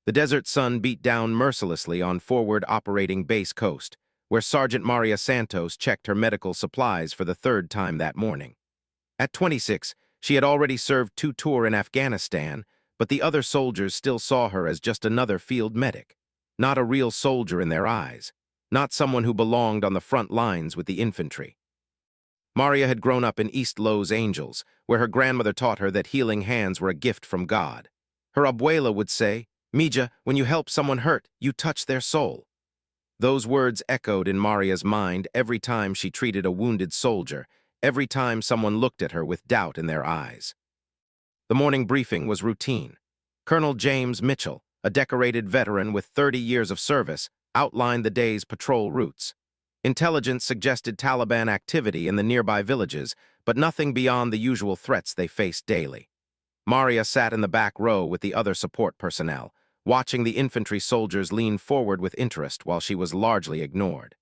The desert sun beat down mercilessly on forward operating Base Coast, where Sergeant Maria Santos checked her medical supplies for the third time that morning. At 26, she had already served 2 tours in Afghanistan, but the other soldiers still saw her as just another field medic, not a real soldier in their eyes, not someone who belonged on the front lines with the infantry. Maria had grown up in East Los Angeles, where her grandmother taught her that healing hands were a gift from God. Her abuela would say, "Mija, when you help someone hurt, you touch their soul." Those words echoed in Maria's mind every time she treated a wounded soldier, every time someone looked at her with doubt in their eyes. The morning briefing was routine. Colonel James Mitchell, a decorated veteran with 30 years of service, outlined the day's patrol routes. Intelligence suggested Taliban activity in the nearby villages, but nothing beyond the usual threats they faced daily. Maria sat in the back row with the other support personnel, watching the infantry soldiers lean forward with interest while she was largely ignored.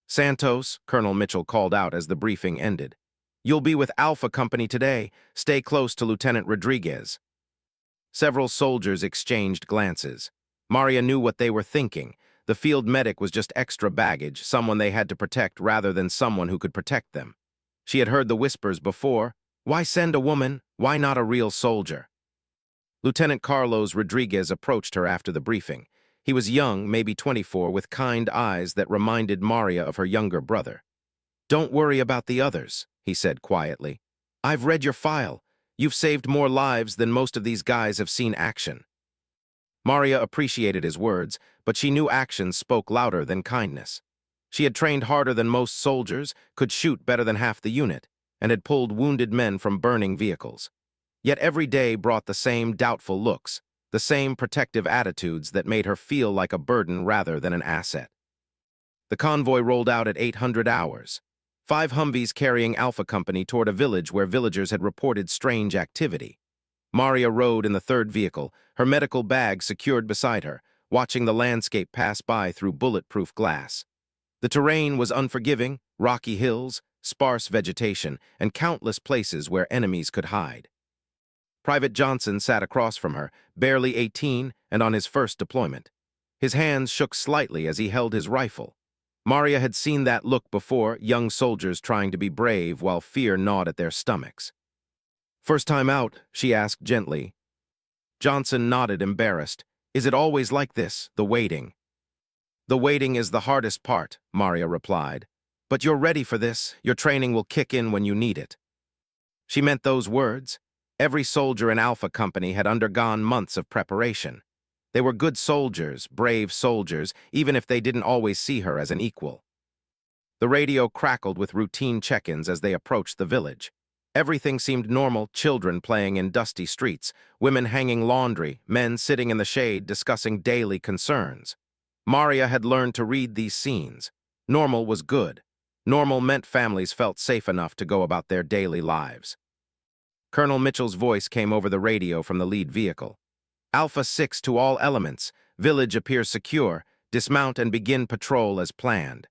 "Santos," Colonel Mitchell called out as the briefing ended. "You'll be with Alpha Company today. Stay close to Lieutenant Rodriguez." Several soldiers exchanged glances. Maria knew what they were thinking. The field medic was just extra baggage, someone they had to protect rather than someone who could protect them. She had heard the whispers before. Why send a woman? Why not a real soldier? Lieutenant Carlos Rodriguez approached her after the briefing. He was young, maybe 24, with kind eyes that reminded Maria of her younger brother. "Don't worry about the others," he said quietly. "I've read your file. You've saved more lives than most of these guys have seen action." Maria appreciated his words, but she knew actions spoke louder than kindness. She had trained harder than most soldiers, could shoot better than half the unit, and had pulled wounded men from burning vehicles. Yet every day brought the same doubtful looks, the same protective attitudes that made her feel like a burden rather than an asset. The convoy rolled out at 800 hours. 5 Humvees carrying Alpha Company toward a village where villagers had reported strange activity. Maria rode in the third vehicle, her medical bag secured beside her, watching the landscape pass by through bulletproof glass. The terrain was unforgiving, rocky hills, sparse vegetation, and countless places where enemies could hide. Private Johnson sat across from her, barely 18 and on his first deployment. His hands shook slightly as he held his rifle. Maria had seen that look before, young soldiers trying to be brave while fear gnawed at their stomachs. "First time out?" she asked gently. Johnson nodded, embarrassed. "Is it always like this, the waiting?" "The waiting is the hardest part," Maria replied. "But you're ready for this. Your training will kick in when you need it." She meant those words. Every soldier in Alpha Company had undergone months of preparation. They were good soldiers, brave soldiers, even if they didn't always see her as an equal. The radio crackled with routine check-ins as they approached the village. Everything seemed normal, children playing in dusty streets, women hanging laundry, men sitting in the shade discussing daily concerns. Maria had learned to read these scenes. Normal was good. Normal meant families felt safe enough to go about their daily lives. Colonel Mitchell's voice came over the radio from the lead vehicle. "Alpha 6 to all elements. Village appears secure. Dismount and begin patrol as planned."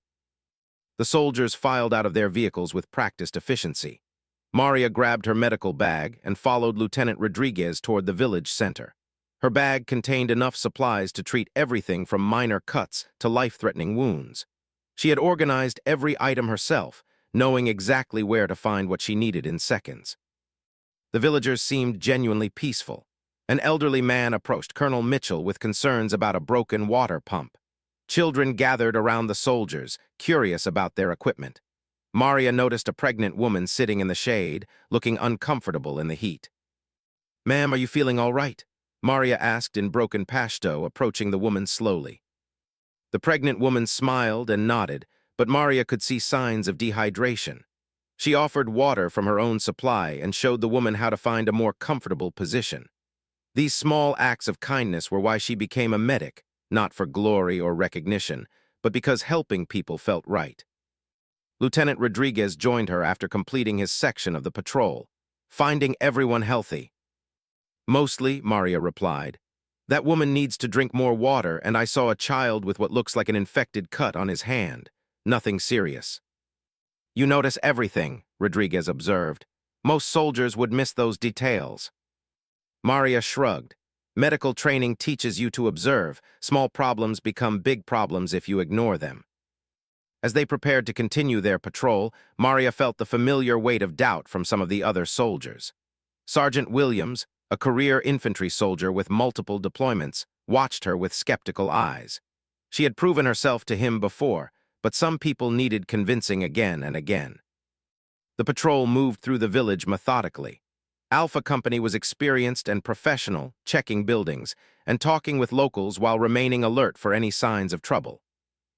The soldiers filed out of their vehicles with practiced efficiency. Maria grabbed her medical bag and followed Lieutenant Rodriguez toward the village center. Her bag contained enough supplies to treat everything from minor cuts to life-threatening wounds. She had organized every item herself, knowing exactly where to find what she needed in seconds. The villagers seemed genuinely peaceful. An elderly man approached Colonel Mitchell with concerns about a broken water pump. Children gathered around the soldiers, curious about their equipment. Maria noticed a pregnant woman sitting in the shade, looking uncomfortable in the heat. "Ma'am, are you feeling all right?" Maria asked in broken Pashto, approaching the woman slowly. The pregnant woman smiled and nodded, but Maria could see signs of dehydration. She offered water from her own supply and showed the woman how to find a more comfortable position. These small acts of kindness were why she became a medic, not for glory or recognition, but because helping people felt right. Lieutenant Rodriguez joined her after completing his section of the patrol, finding everyone healthy. "Mostly," Maria replied. "That woman needs to drink more water, and I saw a child with what looks like an infected cut on his hand. Nothing serious." "You notice everything," Rodriguez observed. "Most soldiers would miss those details." Maria shrugged. Medical training teaches you to observe. Small problems become big problems if you ignore them. As they prepared to continue their patrol, Maria felt the familiar weight of doubt from some of the other soldiers. Sergeant Williams, a career infantry soldier with multiple deployments, watched her with skeptical eyes. She had proven herself to him before, but some people needed convincing again and again. The patrol moved through the village methodically. Alpha Company was experienced and professional, checking buildings and talking with locals while remaining alert for any signs of trouble.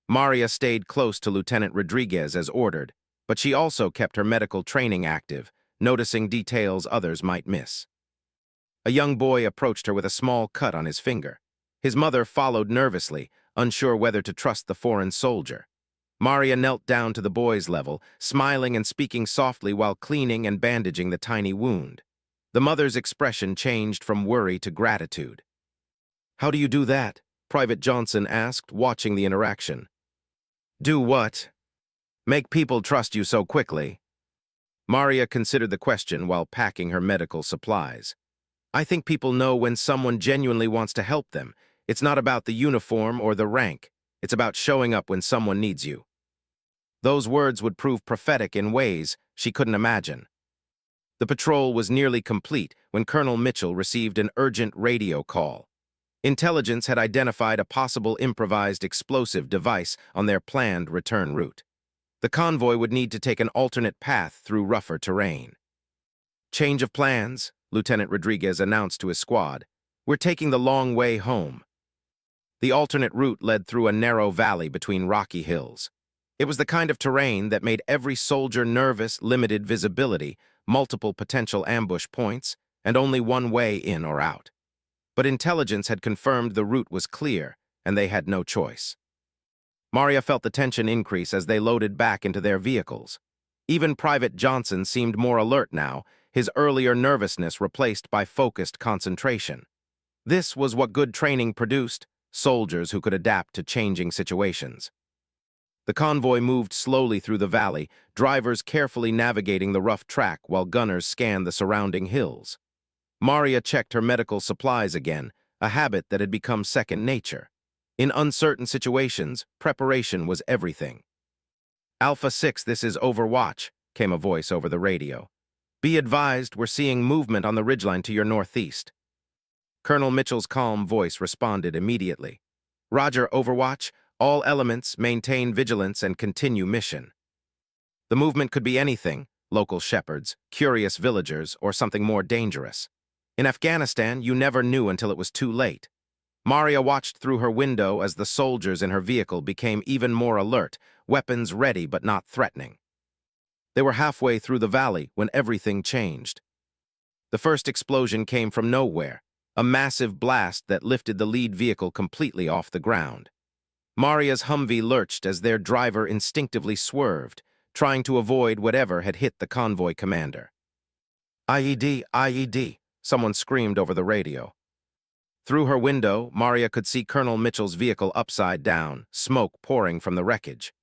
Maria stayed close to Lieutenant Rodriguez as ordered, but she also kept her medical training active, noticing details others might miss. A young boy approached her with a small cut on his finger. His mother followed nervously, unsure whether to trust the foreign soldier. Maria knelt down to the boy's level, smiling and speaking softly while cleaning and bandaging the tiny wound. The mother's expression changed from worry to gratitude. "How do you do that?" Private Johnson asked, watching the interaction. "Do what?" "Make people trust you so quickly." Maria considered the question while packing her medical supplies. "I think people know when someone genuinely wants to help them. It's not about the uniform or the rank. It's about showing up when someone needs you." Those words would prove prophetic in ways she couldn't imagine. The patrol was nearly complete when Colonel Mitchell received an urgent radio call. Intelligence had identified a possible improvised explosive device on their planned return route. The convoy would need to take an alternate path through rougher terrain. "Change of plans," Lieutenant Rodriguez announced to his squad. "We're taking the long way home." The alternate route led through a narrow valley between rocky hills. It was the kind of terrain that made every soldier nervous, limited visibility, multiple potential ambush points, and only one way in or out. But intelligence had confirmed the route was clear, and they had no choice. Maria felt the tension increase as they loaded back into their vehicles. Even Private Johnson seemed more alert now, his earlier nervousness replaced by focused concentration. This was what good training produced, soldiers who could adapt to changing situations. The convoy moved slowly through the valley, drivers carefully navigating the rough track while gunners scanned the surrounding hills. Maria checked her medical supplies again, a habit that had become second nature. In uncertain situations, preparation was everything. "Alpha 6, this is Overwatch," came a voice over the radio. "Be advised, we're seeing movement on the ridgeline to your northeast." Colonel Mitchell's calm voice responded immediately. "Roger, Overwatch. All elements maintain vigilance and continue mission." The movement could be anything: local shepherds, curious villagers, or something more dangerous. In Afghanistan, you never knew until it was too late. Maria watched through her window as the soldiers in her vehicle became even more alert, weapons ready but not threatening. They were halfway through the valley when everything changed. The first explosion came from nowhere, a massive blast that lifted the lead vehicle completely off the ground. Maria's Humvee lurched as their driver instinctively swerved, trying to avoid whatever had hit the convoy commander. "IED, IED," someone screamed over the radio. Through her window, Maria could see Colonel Mitchell's vehicle upside down, smoke pouring from the wreckage.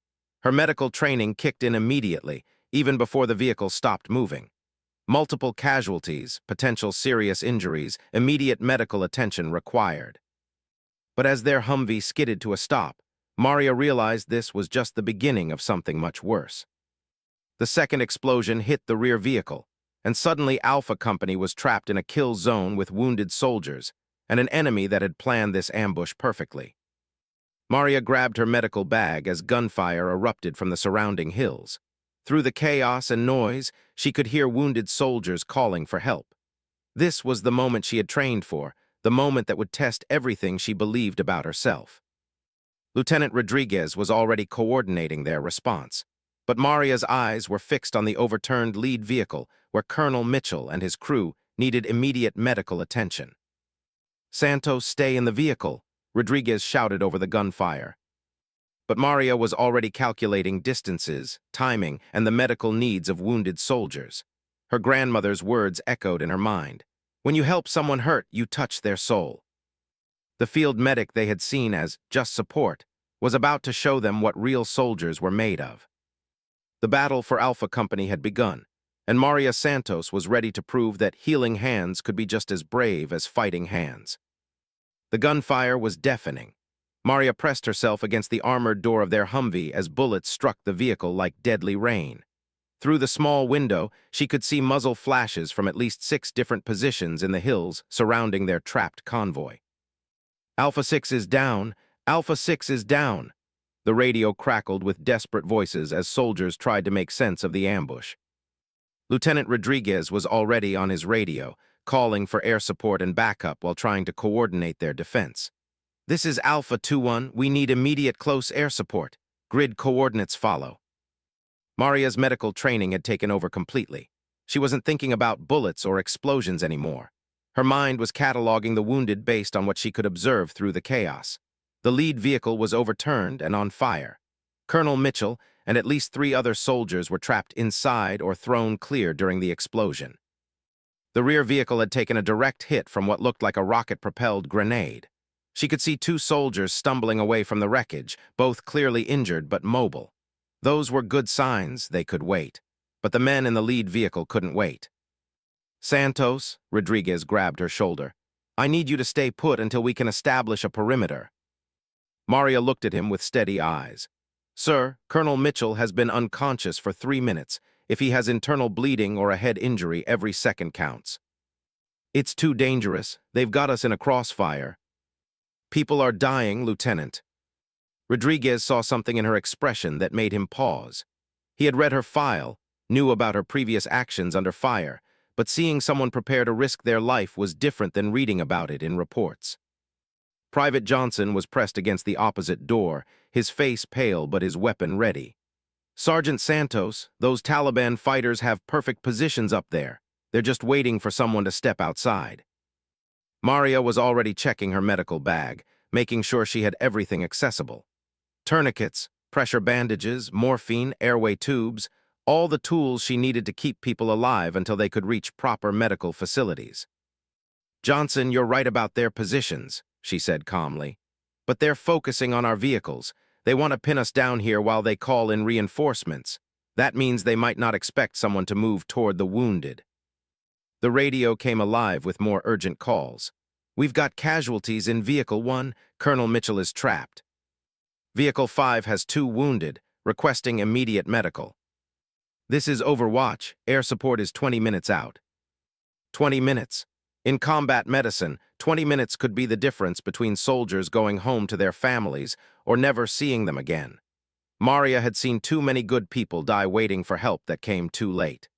Her medical training kicked in immediately, even before the vehicle stopped moving. Multiple casualties, potential serious injuries, immediate medical attention required. But as their Humvee skidded to a stop, Maria realized this was just the beginning of something much worse. The second explosion hit the rear vehicle, and suddenly Alpha Company was trapped in a kill zone with wounded soldiers and an enemy that had planned this ambush perfectly. Maria grabbed her medical bag as gunfire erupted from the surrounding hills. Through the chaos and noise, she could hear wounded soldiers calling for help. This was the moment she had trained for, the moment that would test everything she believed about herself. Lieutenant Rodriguez was already coordinating their response, but Maria's eyes were fixed on the overturned lead vehicle where Colonel Mitchell and his crew needed immediate medical attention. "Santos, stay in the vehicle," Rodriguez shouted over the gunfire. But Maria was already calculating distances, timing, and the medical needs of wounded soldiers. Her grandmother's words echoed in her mind. "When you help someone hurt, you touch their soul." The field medic they had seen as just support was about to show them what real soldiers were made of. The battle for Alpha Company had begun, and Maria Santos was ready to prove that healing hands could be just as brave as fighting hands. The gunfire was deafening. Maria pressed herself against the armored door of their Humvee as bullets struck the vehicle like deadly rain. Through the small window, she could see muzzle flashes from at least 6 different positions in the hills surrounding their trapped convoy. Alpha 6 is down! Alpha 6 is down! The radio crackled with desperate voices as soldiers tried to make sense of the ambush. Lieutenant Rodriguez was already on his radio, calling for air support and backup while trying to coordinate their defense. This is Alpha 2-1, we need immediate close air support. Grid coordinates follow. Maria's medical training had taken over completely. She wasn't thinking about bullets or explosions anymore. Her mind was cataloging the wounded based on what she could observe through the chaos. The lead vehicle was overturned and on fire. Colonel Mitchell and at least 3 other soldiers were trapped inside or thrown clear during the explosion. The rear vehicle had taken a direct hit from what looked like a rocket-propelled grenade. She could see 2 soldiers stumbling away from the wreckage, both clearly injured but mobile. Those were good signs they could wait, but the men in the lead vehicle couldn't wait. Santos, Rodriguez grabbed her shoulder. I need you to stay put until we can establish a perimeter. Maria looked at him with steady eyes. Sir, Colonel Mitchell has been unconscious for 3 minutes. If he has internal bleeding or a head injury, every second counts. It's too dangerous. They've got us in a crossfire. People are dying, Lieutenant. Rodriguez saw something in her expression that made him pause. He had read her file, knew about her previous actions under fire, but seeing someone prepare to risk their life was different than reading about it in reports. Private Johnson was pressed against the opposite door, his face pale but his weapon ready. Sergeant Santos, those Taliban fighters have perfect positions up there. They're just waiting for someone to step outside. Maria was already checking her medical bag, making sure she had everything accessible. Tourniquets, pressure bandages, morphine, airway tubes, all the tools she needed to keep people alive until they could reach proper medical facilities. Johnson, you're right about their positions, she said calmly. But they're focusing on our vehicles. They want to pin us down here while they call in reinforcements. That means they might not expect someone to move toward the wounded. The radio came alive with more urgent calls. We've got casualties in Vehicle 1. Colonel Mitchell is trapped. Vehicle 5 has 2 wounded, requesting immediate medical. This is Overwatch. Air support is 20 minutes out. 20 minutes. In combat medicine, 20 minutes could be the difference between soldiers going home to their families or never seeing them again. Maria had seen too many good people die waiting for help that came too late.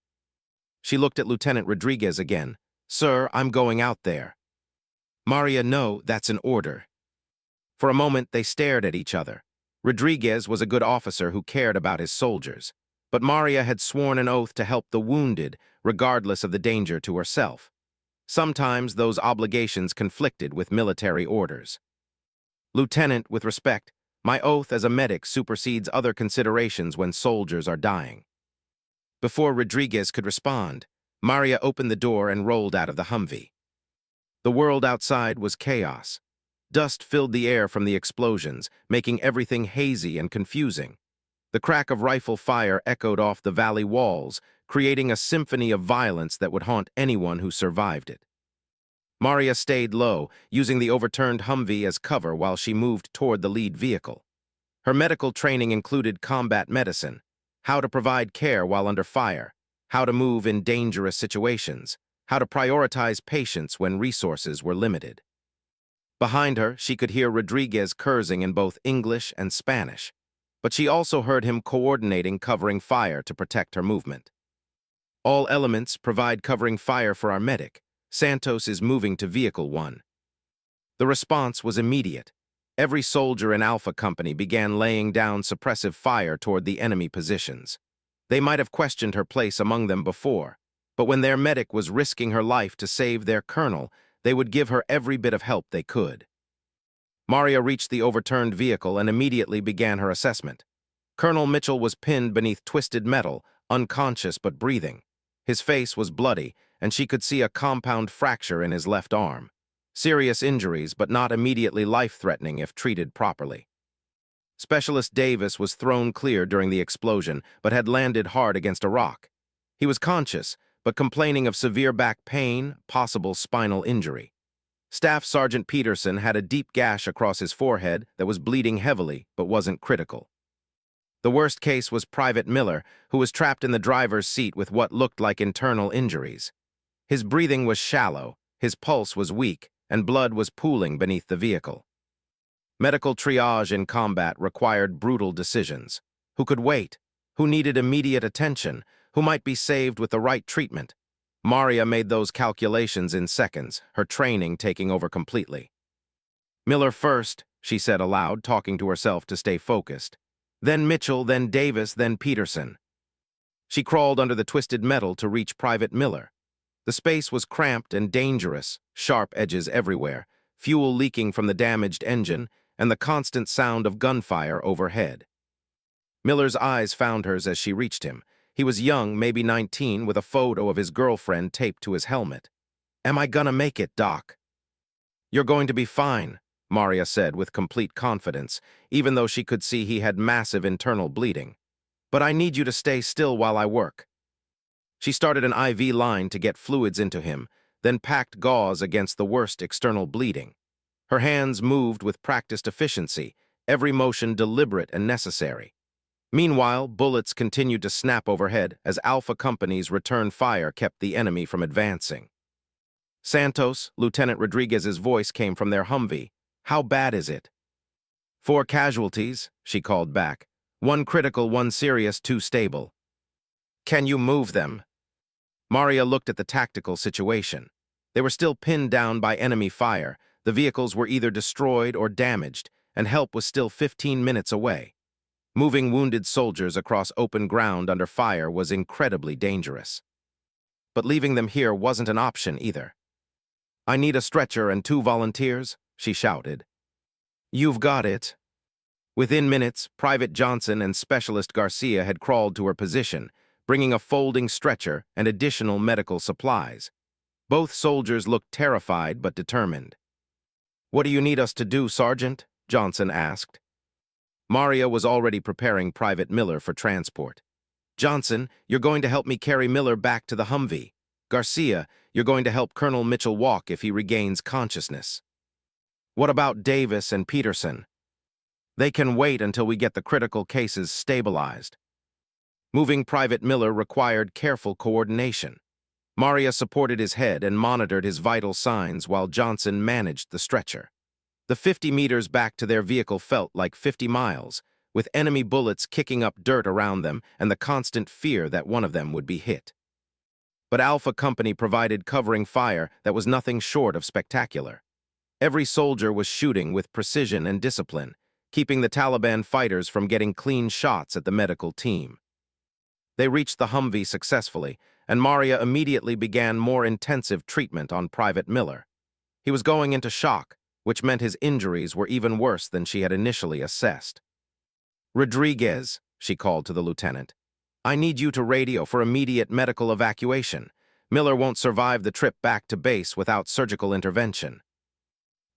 She looked at Lieutenant Rodriguez again. Sir, I'm going out there. Maria, no, that's an order. For a moment, they stared at each other. Rodriguez was a good officer who cared about his soldiers, but Maria had sworn an oath to help the wounded, regardless of the danger to herself. Sometimes those obligations conflicted with military orders. Lieutenant, with respect, my oath as a medic supersedes other considerations when soldiers are dying. Before Rodriguez could respond, Maria opened the door and rolled out of the Humvee. The world outside was chaos. Dust filled the air from the explosions, making everything hazy and confusing. The crack of rifle fire echoed off the valley walls, creating a symphony of violence that would haunt anyone who survived it. Maria stayed low, using the overturned Humvee as cover while she moved toward the lead vehicle. Her medical training included combat medicine, how to provide care while under fire, how to move in dangerous situations, how to prioritize patients when resources were limited. Behind her, she could hear Rodriguez cursing in both English and Spanish, but she also heard him coordinating covering fire to protect her movement. All elements provide covering fire for our medic. Santos is moving to Vehicle 1. The response was immediate. Every soldier in Alpha Company began laying down suppressive fire toward the enemy positions. They might have questioned her place among them before, but when their medic was risking her life to save their colonel, they would give her every bit of help they could. Maria reached the overturned vehicle and immediately began her assessment. Colonel Mitchell was pinned beneath twisted metal, unconscious but breathing. His face was bloody, and she could see a compound fracture in his left arm. Serious injuries, but not immediately life-threatening if treated properly. Specialist Davis was thrown clear during the explosion, but had landed hard against a rock. He was conscious, but complaining of severe back pain, possible spinal injury. Staff Sergeant Peterson had a deep gash across his forehead that was bleeding heavily but wasn't critical. The worst case was Private Miller, who was trapped in the driver's seat with what looked like internal injuries. His breathing was shallow, his pulse was weak, and blood was pooling beneath the vehicle. Medical triage in combat required brutal decisions. Who could wait? Who needed immediate attention? Who might be saved with the right treatment? Maria made those calculations in seconds, her training taking over completely. Miller first, she said aloud, talking to herself to stay focused. Then Mitchell, then Davis, then Peterson. She crawled under the twisted metal to reach Private Miller. The space was cramped and dangerous, sharp edges everywhere, fuel leaking from the damaged engine, and the constant sound of gunfire overhead. Miller's eyes found hers as she reached him. He was young, maybe 19, with a photo of his girlfriend taped to his helmet. "Am I gonna make it, Doc?" "You're going to be fine," Maria said with complete confidence, even though she could see he had massive internal bleeding. "But I need you to stay still while I work." She started an IV line to get fluids into him, then packed gauze against the worst external bleeding. Her hands moved with practiced efficiency, every motion deliberate and necessary. Meanwhile, bullets continued to snap overhead as Alpha Company's return fire kept the enemy from advancing. "Santos," Lieutenant Rodriguez's voice came from their Humvee. "How bad is it?" "4 casualties," she called back. "1 critical, 1 serious, 2 stable." "Can you move them?" Maria looked at the tactical situation. They were still pinned down by enemy fire, the vehicles were either destroyed or damaged, and help was still 15 minutes away. Moving wounded soldiers across open ground under fire was incredibly dangerous. But leaving them here wasn't an option either. "I need a stretcher and 2 volunteers," she shouted. "You've got it." Within minutes, Private Johnson and Specialist Garcia had crawled to her position, bringing a folding stretcher and additional medical supplies. Both soldiers looked terrified but determined. "What do you need us to do, Sergeant?" Johnson asked. Maria was already preparing Private Miller for transport. "Johnson, you're going to help me carry Miller back to the Humvee. Garcia, you're going to help Colonel Mitchell walk if he regains consciousness." "What about Davis and Peterson?" "They can wait until we get the critical cases stabilized." Moving Private Miller required careful coordination. Maria supported his head and monitored his vital signs while Johnson managed the stretcher. The 50 meters back to their vehicle felt like 50 miles, with enemy bullets kicking up dirt around them and the constant fear that one of them would be hit. But Alpha Company provided covering fire that was nothing short of spectacular. Every soldier was shooting with precision and discipline, keeping the Taliban fighters from getting clean shots at the medical team. They reached the Humvee successfully, and Maria immediately began more intensive treatment on Private Miller. He was going into shock, which meant his injuries were even worse than she had initially assessed. "Rodriguez," she called to the lieutenant, "I need you to radio for immediate medical evacuation. Miller won't survive the trip back to base without surgical intervention."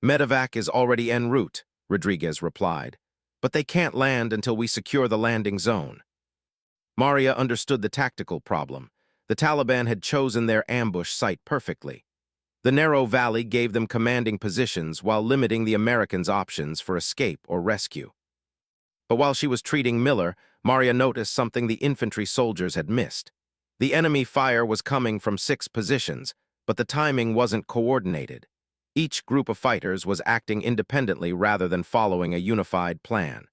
"Medevac is already en route," Rodriguez replied, "but they can't land until we secure the landing zone." Maria understood the tactical problem. The Taliban had chosen their ambush site perfectly. The narrow valley gave them commanding positions while limiting the Americans' options for escape or rescue. But while she was treating Miller, Maria noticed something the infantry soldiers had missed. The enemy fire was coming from 6 positions, but the timing wasn't coordinated. Each group of fighters was acting independently rather than following a unified plan.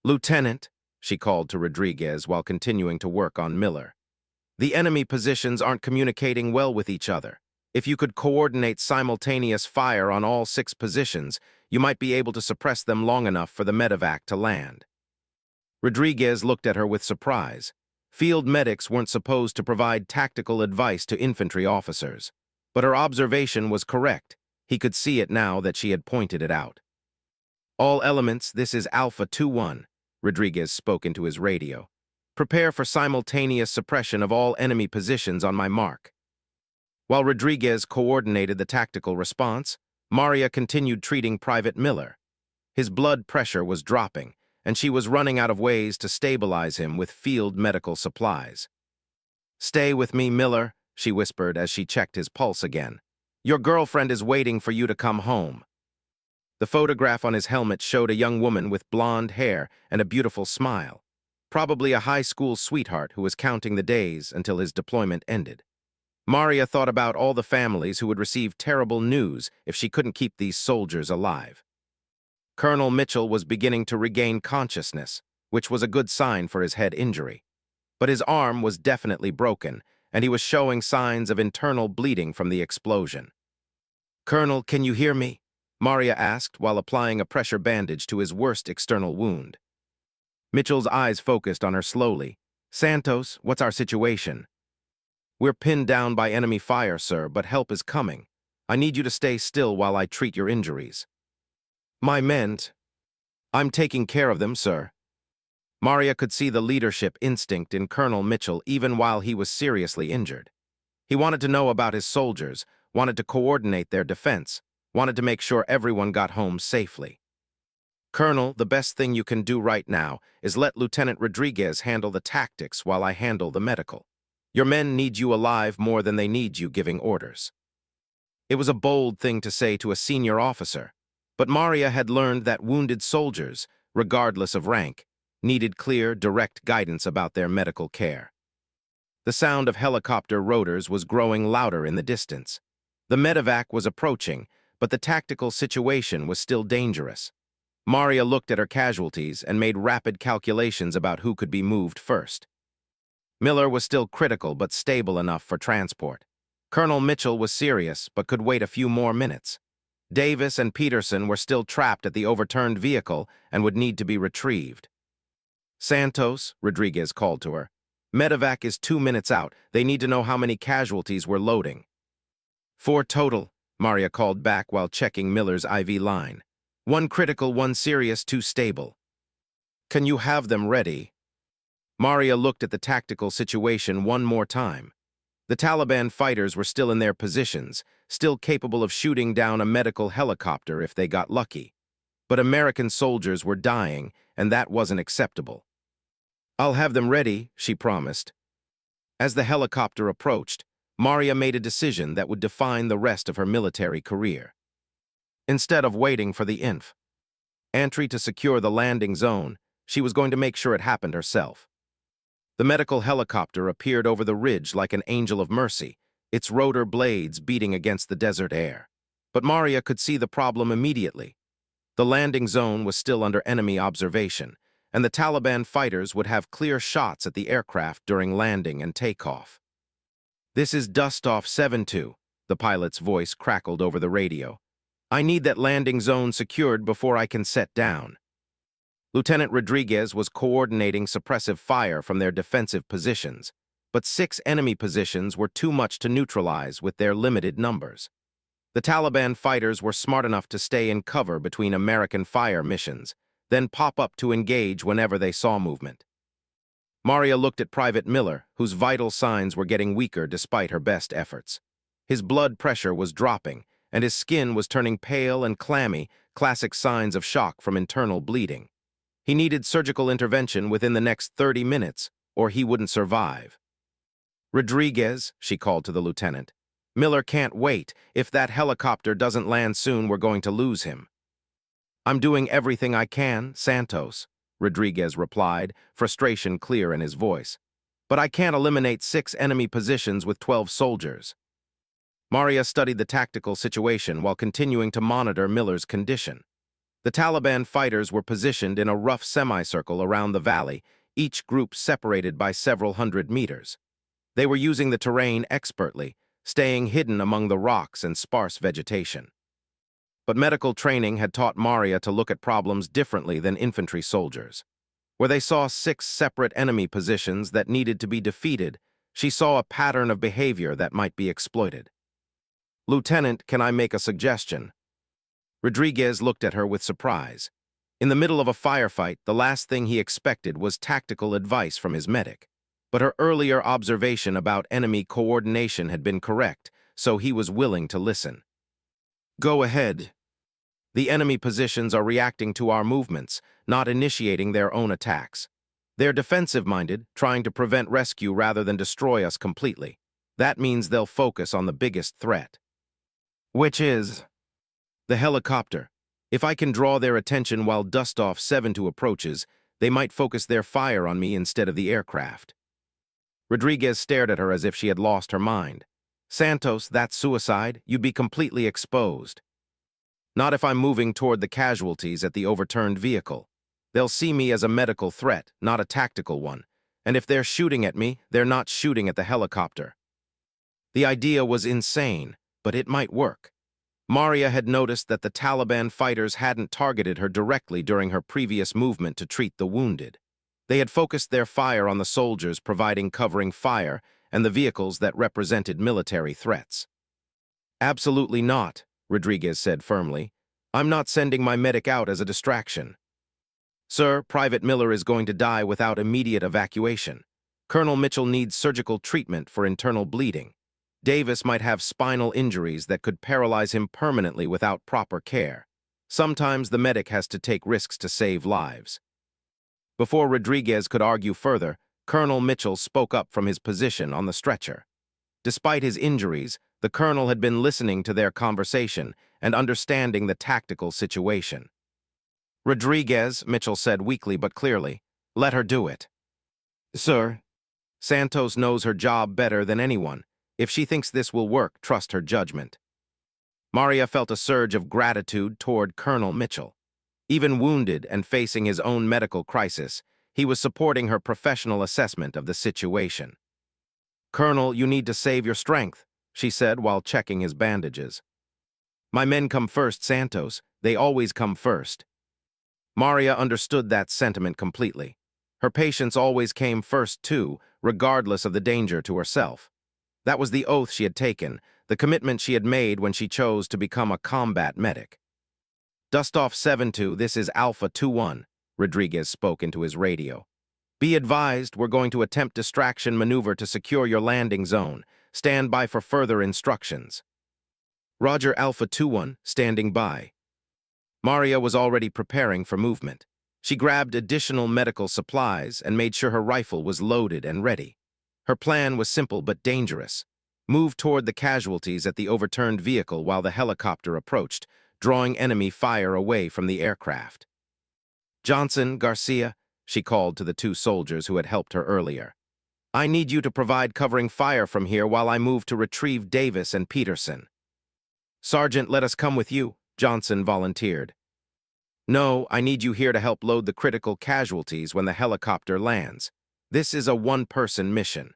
"Lieutenant," she called to Rodriguez while continuing to work on Miller, "the enemy positions aren't communicating well with each other. If you could coordinate simultaneous fire on all 6 positions, you might be able to suppress them long enough for the medevac to land." Rodriguez looked at her with surprise. Field medics weren't supposed to provide tactical advice to infantry officers. But her observation was correct. He could see it now that she had pointed it out. "All elements, this is Alpha 2-1, Rodriguez spoke into his radio. "Prepare for simultaneous suppression of all enemy positions on my mark." While Rodriguez coordinated the tactical response, Maria continued treating Private Miller. His blood pressure was dropping, and she was running out of ways to stabilize him with field medical supplies. "Stay with me, Miller," she whispered as she checked his pulse again. Your girlfriend is waiting for you to come home. The photograph on his helmet showed a young woman with blonde hair and a beautiful smile, probably a high school sweetheart who was counting the days until his deployment ended. Maria thought about all the families who would receive terrible news if she couldn't keep these soldiers alive. Colonel Mitchell was beginning to regain consciousness, which was a good sign for his head injury. But his arm was definitely broken, and he was showing signs of internal bleeding from the explosion. "Colonel, can you hear me?" Maria asked while applying a pressure bandage to his worst external wound. Mitchell's eyes focused on her slowly. "Santos, what's our situation?" "We're pinned down by enemy fire, sir, but help is coming. I need you to stay still while I treat your injuries." "My men, I'm taking care of them, sir." Maria could see the leadership instinct in Colonel Mitchell even while he was seriously injured. He wanted to know about his soldiers, wanted to coordinate their defense, wanted to make sure everyone got home safely. "Colonel, the best thing you can do right now is let Lieutenant Rodriguez handle the tactics while I handle the medical. Your men need you alive more than they need you giving orders." It was a bold thing to say to a senior officer, but Maria had learned that wounded soldiers, regardless of rank, needed clear, direct guidance about their medical care. The sound of helicopter rotors was growing louder in the distance. The medevac was approaching, but the tactical situation was still dangerous. Maria looked at her casualties and made rapid calculations about who could be moved first. Miller was still critical but stable enough for transport. Colonel Mitchell was serious but could wait a few more minutes. Davis and Peterson were still trapped at the overturned vehicle and would need to be retrieved. "Santos," Rodriguez called to her. "Medevac is 2 minutes out. They need to know how many casualties we're loading." "4 total," Maria called back while checking Miller's IV line. "1 critical, 1 serious, 2 stable." "Can you have them ready?" Maria looked at the tactical situation one more time. The Taliban fighters were still in their positions, still capable of shooting down a medical helicopter if they got lucky. But American soldiers were dying, and that wasn't acceptable. "I'll have them ready," she promised. As the helicopter approached, Maria made a decision that would define the rest of her military career. Instead of waiting for the entry to secure the landing zone, she was going to make sure it happened herself. The medical helicopter appeared over the ridge like an angel of mercy, its rotor blades beating against the desert air. But Maria could see the problem immediately. The landing zone was still under enemy observation, and the Taliban fighters would have clear shots at the aircraft during landing and takeoff. "This is Dustoff 7-2, the pilot's voice crackled over the radio. "I need that landing zone secured before I can set down." Lieutenant Rodriguez was coordinating suppressive fire from their defensive positions, but 6 enemy positions were too much to neutralize with their limited numbers. The Taliban fighters were smart enough to stay in cover between American fire missions, then pop up to engage whenever they saw movement. Maria looked at Private Miller, whose vital signs were getting weaker despite her best efforts. His blood pressure was dropping, and his skin was turning pale and clammy, classic signs of shock from internal bleeding. He needed surgical intervention within the next 30 minutes, or he wouldn't survive. "Rodriguez," she called to the lieutenant. "Miller can't wait. If that helicopter doesn't land soon, we're going to lose him." "I'm doing everything I can, Santos," Rodriguez replied, frustration clear in his voice. "But I can't eliminate 6 enemy positions with 12 soldiers." Maria studied the tactical situation while continuing to monitor Miller's condition. The Taliban fighters were positioned in a rough semicircle around the valley, each group separated by several hundred meters. They were using the terrain expertly, staying hidden among the rocks and sparse vegetation. But medical training had taught Maria to look at problems differently than infantry soldiers. Where they saw 6 separate enemy positions that needed to be defeated, she saw a pattern of behavior that might be exploited. "Lieutenant, can I make a suggestion?" Rodriguez looked at her with surprise. In the middle of a firefight, the last thing he expected was tactical advice from his medic. But her earlier observation about enemy coordination had been correct, so he was willing to listen. "Go ahead. The enemy positions are reacting to our movements, not initiating their own attacks. They're defensive-minded, trying to prevent rescue rather than destroy us completely. That means they'll focus on the biggest threat." Which is the helicopter. If I can draw their attention while Dustoff 72 approaches, they might focus their fire on me instead of the aircraft. Rodriguez stared at her as if she had lost her mind. Santos, that's suicide. You'd be completely exposed. Not if I'm moving toward the casualties at the overturned vehicle. They'll see me as a medical threat, not a tactical one. And if they're shooting at me, they're not shooting at the helicopter. The idea was insane, but it might work. Maria had noticed that the Taliban fighters hadn't targeted her directly during her previous movement to treat the wounded. They had focused their fire on the soldiers providing covering fire and the vehicles that represented military threats. Absolutely not, Rodriguez said firmly. I'm not sending my medic out as a distraction. Sir, Private Miller is going to die without immediate evacuation. Colonel Mitchell needs surgical treatment for internal bleeding. Davis might have spinal injuries that could paralyze him permanently without proper care. Sometimes the medic has to take risks to save lives. Before Rodriguez could argue further, Colonel Mitchell spoke up from his position on the stretcher. Despite his injuries, the colonel had been listening to their conversation and understanding the tactical situation. Rodriguez, Mitchell said weakly but clearly, let her do it. Sir, Santos knows her job better than anyone. If she thinks this will work, trust her judgment. Maria felt a surge of gratitude toward Colonel Mitchell. Even wounded and facing his own medical crisis, he was supporting her professional assessment of the situation. Colonel, you need to save your strength, she said while checking his bandages. My men come first, Santos. They always come first. Maria understood that sentiment completely. Her patients always came first too, regardless of the danger to herself. That was the oath she had taken, the commitment she had made when she chose to become a combat medic. Dustoff 72, this is Alpha 21, Rodriguez spoke into his radio. Be advised, we're going to attempt distraction maneuver to secure your landing zone. Stand by for further instructions. Roger, Alpha 21, standing by. Maria was already preparing for movement. She grabbed additional medical supplies and made sure her rifle was loaded and ready. Her plan was simple but dangerous. Move toward the casualties at the overturned vehicle while the helicopter approached, drawing enemy fire away from the aircraft. Johnson, Garcia, she called to the two soldiers who had helped her earlier. I need you to provide covering fire from here while I move to retrieve Davis and Peterson. Sergeant, let us come with you, Johnson volunteered. No, I need you here to help load the critical casualties when the helicopter lands. This is a one-person mission.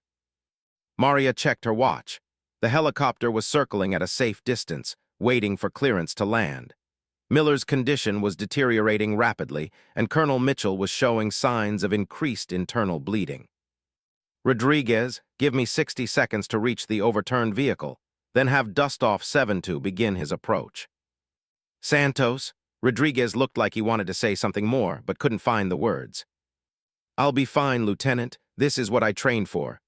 Maria checked her watch. The helicopter was circling at a safe distance, waiting for clearance to land. Miller's condition was deteriorating rapidly, and Colonel Mitchell was showing signs of increased internal bleeding. Rodriguez, give me 60 seconds to reach the overturned vehicle, then have Dustoff 72 begin his approach. Santos, Rodriguez looked like he wanted to say something more, but couldn't find the words. I'll be fine, Lieutenant. This is what I trained for.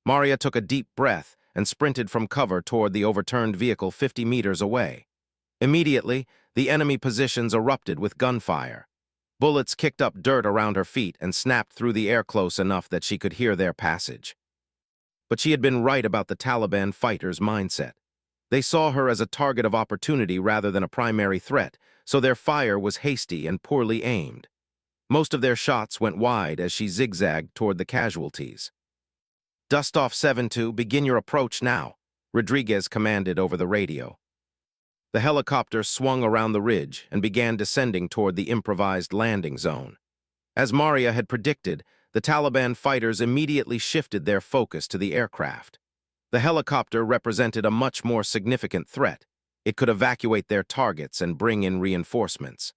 Maria took a deep breath and sprinted from cover toward the overturned vehicle 50 meters away. Immediately, the enemy positions erupted with gunfire. Bullets kicked up dirt around her feet and snapped through the air close enough that she could hear their passage. But she had been right about the Taliban fighters' mindset. They saw her as a target of opportunity rather than a primary threat, so their fire was hasty and poorly aimed. Most of their shots went wide as she zigzagged toward the casualties. Dustoff 72, begin your approach now, Rodriguez commanded over the radio. The helicopter swung around the ridge and began descending toward the improvised landing zone. As Maria had predicted, the Taliban fighters immediately shifted their focus to the aircraft. The helicopter represented a much more significant threat. It could evacuate their targets and bring in reinforcements.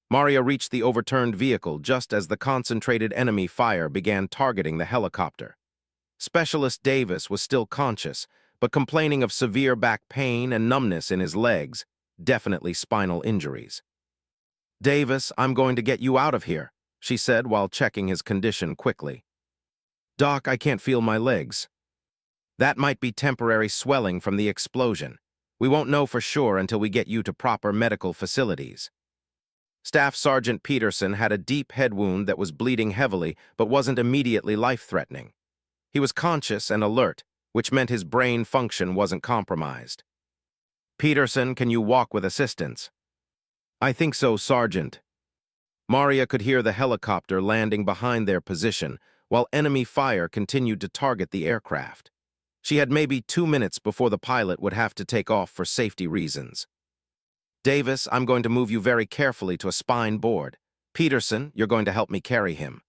Maria reached the overturned vehicle just as the concentrated enemy fire began targeting the helicopter. Specialist Davis was still conscious, but complaining of severe back pain and numbness in his legs, definitely spinal injuries. Davis, I'm going to get you out of here, she said while checking his condition quickly. Doc, I can't feel my legs. That might be temporary swelling from the explosion. We won't know for sure until we get you to proper medical facilities. Staff Sergeant Peterson had a deep head wound that was bleeding heavily but wasn't immediately life-threatening. He was conscious and alert, which meant his brain function wasn't compromised. Peterson, can you walk with assistance? I think so, Sergeant. Maria could hear the helicopter landing behind their position, while enemy fire continued to target the aircraft. She had maybe 2 minutes before the pilot would have to take off for safety reasons. Davis, I'm going to move you very carefully to a spine board. Peterson, you're going to help me carry him.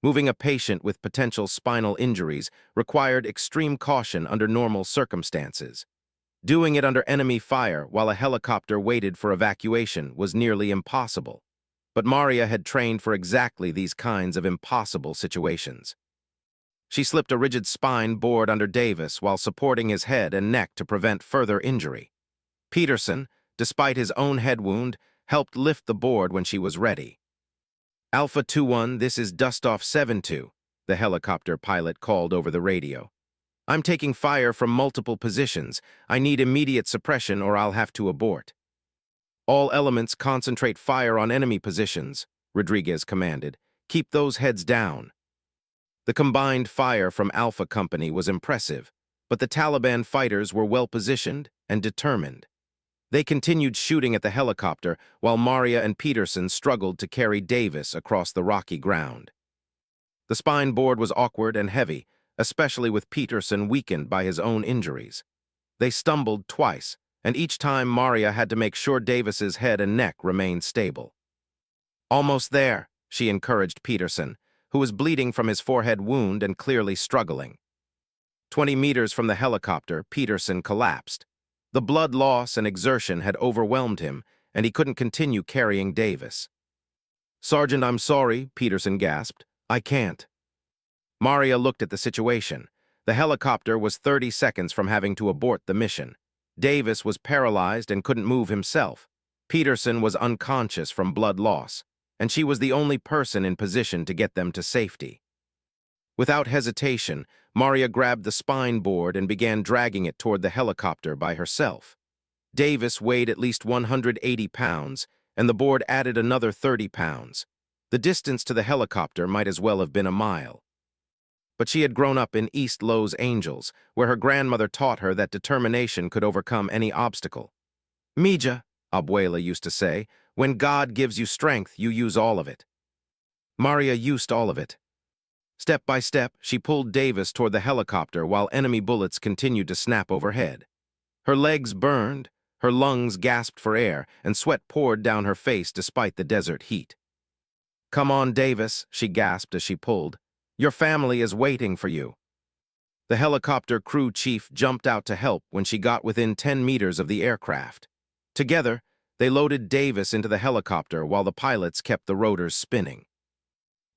Moving a patient with potential spinal injuries required extreme caution under normal circumstances. Doing it under enemy fire while a helicopter waited for evacuation was nearly impossible. But Maria had trained for exactly these kinds of impossible situations. She slipped a rigid spine board under Davis while supporting his head and neck to prevent further injury. Peterson, despite his own head wound, helped lift the board when she was ready. Alpha 2-1, this is Dustoff 7-2, the helicopter pilot called over the radio. I'm taking fire from multiple positions. I need immediate suppression or I'll have to abort. All elements concentrate fire on enemy positions, Rodriguez commanded. Keep those heads down. The combined fire from Alpha Company was impressive, but the Taliban fighters were well-positioned and determined. They continued shooting at the helicopter while Maria and Peterson struggled to carry Davis across the rocky ground. The spine board was awkward and heavy, especially with Peterson weakened by his own injuries. They stumbled twice, and each time Maria had to make sure Davis's head and neck remained stable. Almost there, she encouraged Peterson, who was bleeding from his forehead wound and clearly struggling. 20 meters from the helicopter, Peterson collapsed. The blood loss and exertion had overwhelmed him, and he couldn't continue carrying Davis. Sergeant, I'm sorry, Peterson gasped. I can't. Maria looked at the situation. The helicopter was 30 seconds from having to abort the mission. Davis was paralyzed and couldn't move himself. Peterson was unconscious from blood loss, and she was the only person in position to get them to safety. Without hesitation, Maria grabbed the spine board and began dragging it toward the helicopter by herself. Davis weighed at least 180 pounds, and the board added another 30 pounds. The distance to the helicopter might as well have been a mile. But she had grown up in East Los Angeles, where her grandmother taught her that determination could overcome any obstacle. Mija, Abuela used to say, when God gives you strength, you use all of it. Maria used all of it. Step by step, she pulled Davis toward the helicopter while enemy bullets continued to snap overhead. Her legs burned, her lungs gasped for air, and sweat poured down her face despite the desert heat. Come on, Davis, she gasped as she pulled. Your family is waiting for you. The helicopter crew chief jumped out to help when she got within 10 meters of the aircraft. Together, they loaded Davis into the helicopter while the pilots kept the rotors spinning.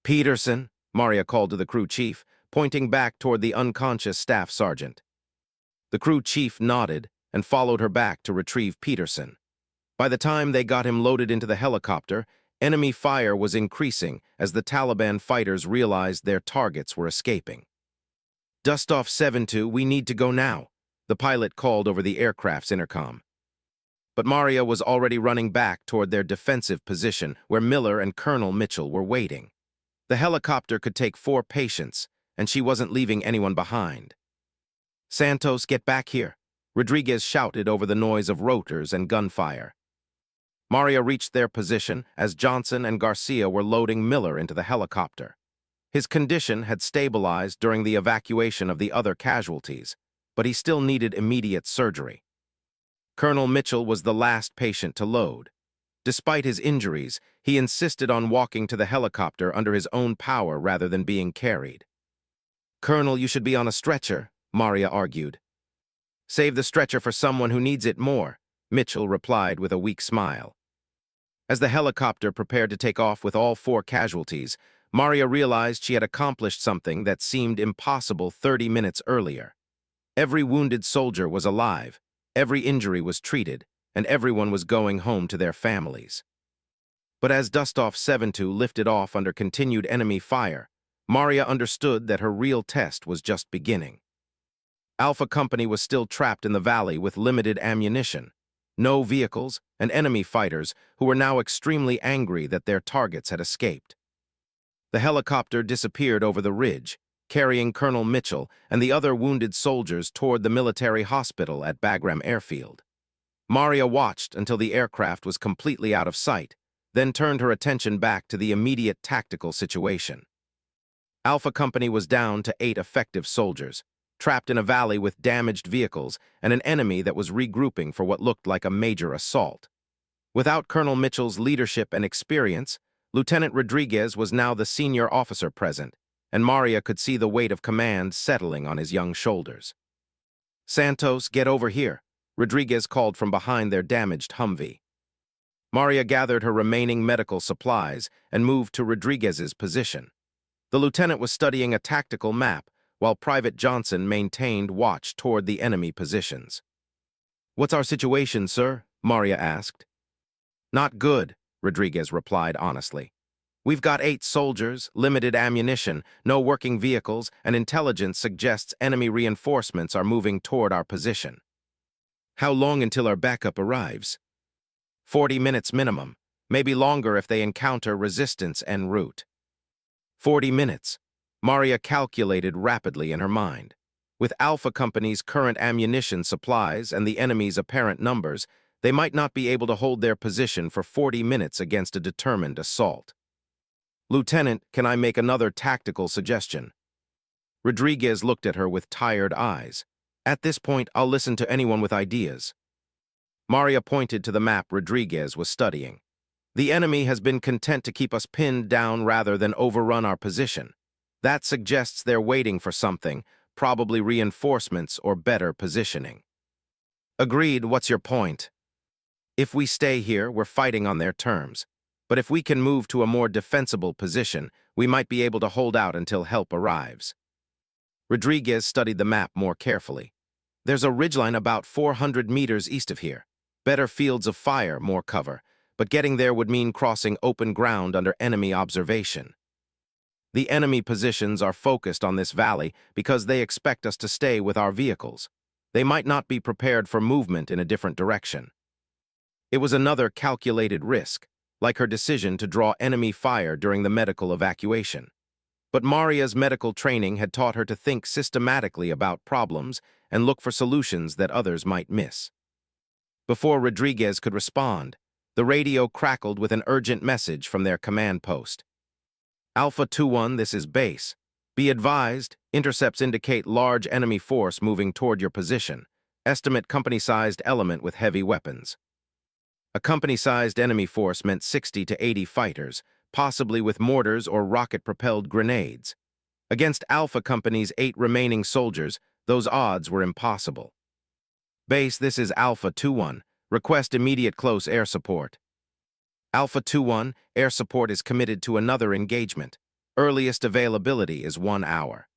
Peterson, Maria called to the crew chief, pointing back toward the unconscious staff sergeant. The crew chief nodded and followed her back to retrieve Peterson. By the time they got him loaded into the helicopter, enemy fire was increasing as the Taliban fighters realized their targets were escaping. Dustoff 7-2, we need to go now, the pilot called over the aircraft's intercom. But Maria was already running back toward their defensive position where Miller and Colonel Mitchell were waiting. The helicopter could take 4 patients, and she wasn't leaving anyone behind. Santos, get back here, Rodriguez shouted over the noise of rotors and gunfire. Maria reached their position as Johnson and Garcia were loading Miller into the helicopter. His condition had stabilized during the evacuation of the other casualties, but he still needed immediate surgery. Colonel Mitchell was the last patient to load. Despite his injuries, he insisted on walking to the helicopter under his own power rather than being carried. Colonel, you should be on a stretcher, Maria argued. Save the stretcher for someone who needs it more, Mitchell replied with a weak smile. As the helicopter prepared to take off with all 4 casualties, Maria realized she had accomplished something that seemed impossible 30 minutes earlier. Every wounded soldier was alive, every injury was treated, and everyone was going home to their families. But as Dustoff 7-2 lifted off under continued enemy fire, Maria understood that her real test was just beginning. Alpha Company was still trapped in the valley with limited ammunition, no vehicles, and enemy fighters who were now extremely angry that their targets had escaped. The helicopter disappeared over the ridge, carrying Colonel Mitchell and the other wounded soldiers toward the military hospital at Bagram Airfield. Maria watched until the aircraft was completely out of sight, then turned her attention back to the immediate tactical situation. Alpha Company was down to 8 effective soldiers, trapped in a valley with damaged vehicles and an enemy that was regrouping for what looked like a major assault. Without Colonel Mitchell's leadership and experience, Lieutenant Rodriguez was now the senior officer present, and Maria could see the weight of command settling on his young shoulders. "Santos, get over here," Rodriguez called from behind their damaged Humvee. Maria gathered her remaining medical supplies and moved to Rodriguez's position. The lieutenant was studying a tactical map, while Private Johnson maintained watch toward the enemy positions. "What's our situation, sir?" Maria asked. "Not good," Rodriguez replied honestly. "We've got 8 soldiers, limited ammunition, no working vehicles, and intelligence suggests enemy reinforcements are moving toward our position." "How long until our backup arrives?" 40 minutes minimum, maybe longer if they encounter resistance en route." 40 minutes. Maria calculated rapidly in her mind. With Alpha Company's current ammunition supplies and the enemy's apparent numbers, they might not be able to hold their position for 40 minutes against a determined assault. "Lieutenant, can I make another tactical suggestion?" Rodriguez looked at her with tired eyes. "At this point, I'll listen to anyone with ideas." Maria pointed to the map Rodriguez was studying. "The enemy has been content to keep us pinned down rather than overrun our position. That suggests they're waiting for something, probably reinforcements or better positioning." "Agreed, what's your point?" "If we stay here, we're fighting on their terms. But if we can move to a more defensible position, we might be able to hold out until help arrives." Rodriguez studied the map more carefully. "There's a ridgeline about 400 meters east of here. Better fields of fire, more cover, but getting there would mean crossing open ground under enemy observation. The enemy positions are focused on this valley because they expect us to stay with our vehicles. They might not be prepared for movement in a different direction." It was another calculated risk, like her decision to draw enemy fire during the medical evacuation. But Maria's medical training had taught her to think systematically about problems and look for solutions that others might miss. Before Rodriguez could respond, the radio crackled with an urgent message from their command post. "Alpha 2-1, this is base. Be advised, intercepts indicate large enemy force moving toward your position. Estimate company-sized element with heavy weapons." A company-sized enemy force meant 60 to 80 fighters, possibly with mortars or rocket-propelled grenades. Against Alpha Company's 8 remaining soldiers, those odds were impossible. "Base, this is Alpha 2-1. Request immediate close air support." "Alpha 2-1, air support is committed to another engagement. Earliest availability is 1 hour."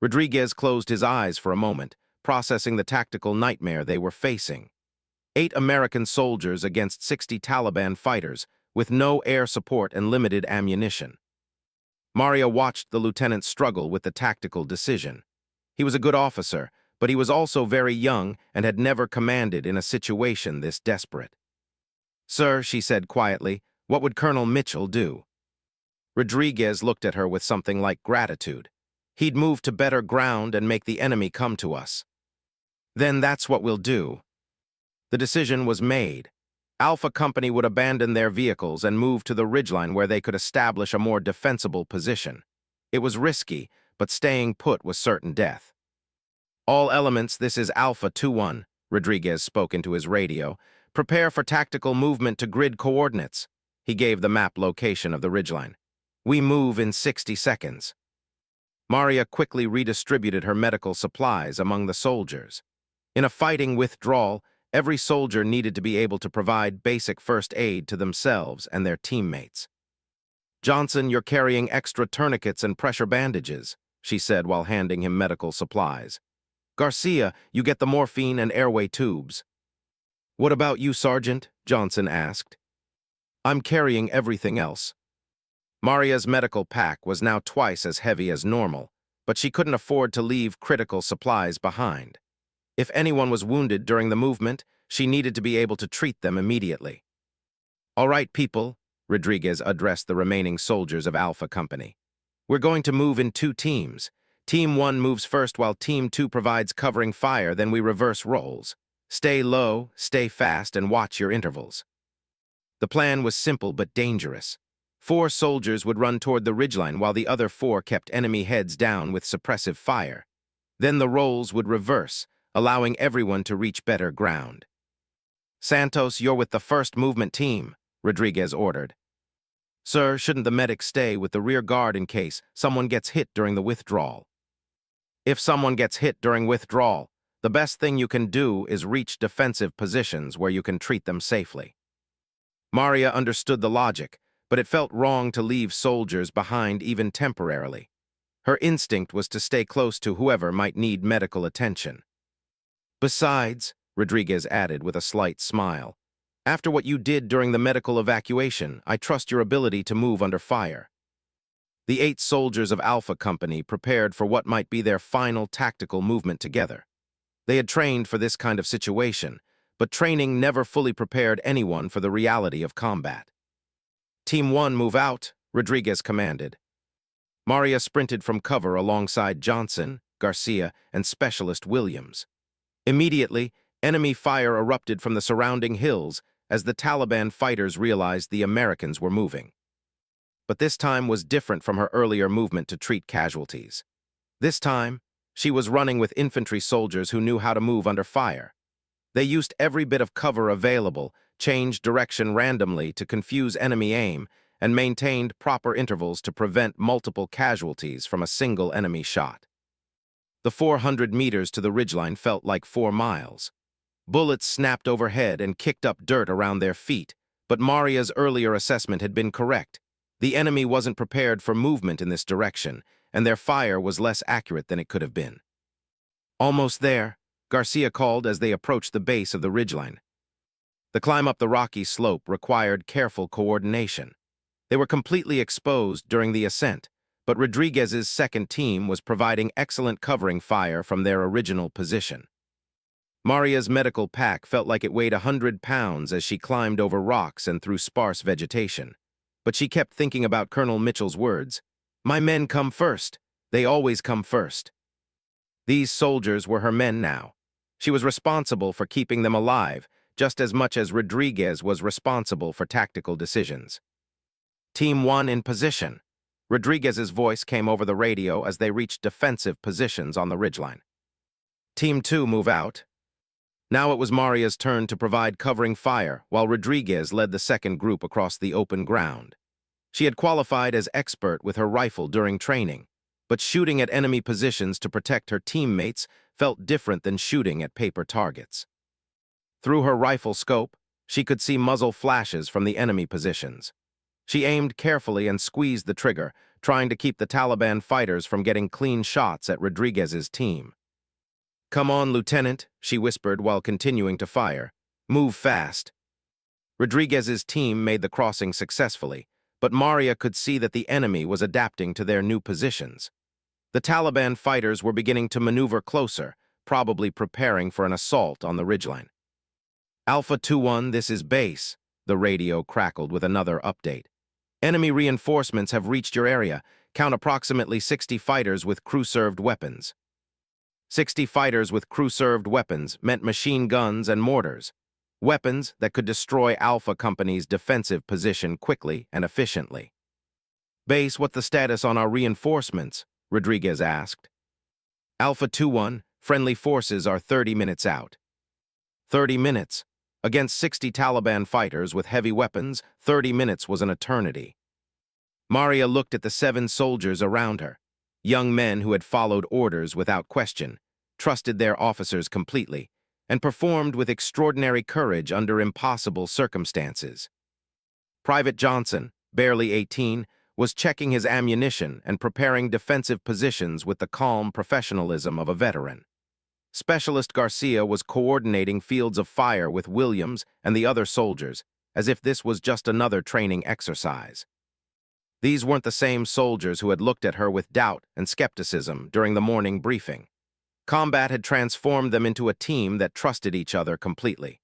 Rodriguez closed his eyes for a moment, processing the tactical nightmare they were facing. 8 American soldiers against 60 Taliban fighters, with no air support and limited ammunition. Maria watched the lieutenant struggle with the tactical decision. He was a good officer, but he was also very young and had never commanded in a situation this desperate. "Sir," she said quietly, "what would Colonel Mitchell do?" Rodriguez looked at her with something like gratitude. "He'd move to better ground and make the enemy come to us." "Then that's what we'll do." The decision was made. Alpha Company would abandon their vehicles and move to the ridgeline where they could establish a more defensible position. It was risky, but staying put was certain death. "All elements, this is Alpha 2-1, Rodriguez spoke into his radio. "Prepare for tactical movement to grid coordinates." He gave the map location of the ridgeline. "We move in 60 seconds. Maria quickly redistributed her medical supplies among the soldiers. In a fighting withdrawal, every soldier needed to be able to provide basic first aid to themselves and their teammates. "Johnson, you're carrying extra tourniquets and pressure bandages," she said while handing him medical supplies. "Garcia, you get the morphine and airway tubes." "What about you, Sergeant?" Johnson asked. "I'm carrying everything else." Maria's medical pack was now twice as heavy as normal, but she couldn't afford to leave critical supplies behind. If anyone was wounded during the movement, she needed to be able to treat them immediately. "All right, people," Rodriguez addressed the remaining soldiers of Alpha Company. "We're going to move in 2 teams. Team 1 moves first while Team 2 provides covering fire, then we reverse roles. Stay low, stay fast, and watch your intervals. The plan was simple but dangerous. 4 soldiers would run toward the ridgeline while the other 4 kept enemy heads down with suppressive fire. Then the roles would reverse, allowing everyone to reach better ground. "Santos, you're with the first movement team," Rodriguez ordered. "Sir, shouldn't the medics stay with the rear guard in case someone gets hit during the withdrawal?" "If someone gets hit during withdrawal, the best thing you can do is reach defensive positions where you can treat them safely." Maria understood the logic, but it felt wrong to leave soldiers behind even temporarily. Her instinct was to stay close to whoever might need medical attention. "Besides," Rodriguez added with a slight smile, "after what you did during the medical evacuation, I trust your ability to move under fire." The 8 soldiers of Alpha Company prepared for what might be their final tactical movement together. They had trained for this kind of situation, but training never fully prepared anyone for the reality of combat. "Team 1, move out," Rodriguez commanded. Maria sprinted from cover alongside Johnson, Garcia, and Specialist Williams. Immediately, enemy fire erupted from the surrounding hills as the Taliban fighters realized the Americans were moving. But this time was different from her earlier movement to treat casualties. This time, she was running with infantry soldiers who knew how to move under fire. They used every bit of cover available, changed direction randomly to confuse enemy aim, and maintained proper intervals to prevent multiple casualties from a single enemy shot. The 400 meters to the ridgeline felt like 4 miles. Bullets snapped overhead and kicked up dirt around their feet, but Maria's earlier assessment had been correct. The enemy wasn't prepared for movement in this direction, and their fire was less accurate than it could have been. "Almost there," Garcia called as they approached the base of the ridgeline. The climb up the rocky slope required careful coordination. They were completely exposed during the ascent, but Rodriguez's second team was providing excellent covering fire from their original position. Maria's medical pack felt like it weighed 100 pounds as she climbed over rocks and through sparse vegetation. But she kept thinking about Colonel Mitchell's words, "My men come first. They always come first." These soldiers were her men now. She was responsible for keeping them alive, just as much as Rodriguez was responsible for tactical decisions. "Team 1 in position." Rodriguez's voice came over the radio as they reached defensive positions on the ridgeline. "Team 2, move out." Now it was Maria's turn to provide covering fire, while Rodriguez led the second group across the open ground. She had qualified as expert with her rifle during training, but shooting at enemy positions to protect her teammates felt different than shooting at paper targets. Through her rifle scope, she could see muzzle flashes from the enemy positions. She aimed carefully and squeezed the trigger, trying to keep the Taliban fighters from getting clean shots at Rodriguez's team. "Come on, Lieutenant," she whispered while continuing to fire. "Move fast." Rodriguez's team made the crossing successfully, but Maria could see that the enemy was adapting to their new positions. The Taliban fighters were beginning to maneuver closer, probably preparing for an assault on the ridgeline. "Alpha 2-1, this is base," the radio crackled with another update. "Enemy reinforcements have reached your area. Count approximately 60 fighters with crew-served weapons." 60 fighters with crew-served weapons meant machine guns and mortars, weapons that could destroy Alpha Company's defensive position quickly and efficiently. "Base, what's the status on our reinforcements?" Rodriguez asked. "Alpha 2-1, friendly forces are 30 minutes out." 30 minutes. Against 60 Taliban fighters with heavy weapons, 30 minutes was an eternity. Maria looked at the 7 soldiers around her, young men who had followed orders without question, trusted their officers completely, and performed with extraordinary courage under impossible circumstances. Private Johnson, barely 18, was checking his ammunition and preparing defensive positions with the calm professionalism of a veteran. Specialist Garcia was coordinating fields of fire with Williams and the other soldiers, as if this was just another training exercise. These weren't the same soldiers who had looked at her with doubt and skepticism during the morning briefing. Combat had transformed them into a team that trusted each other completely.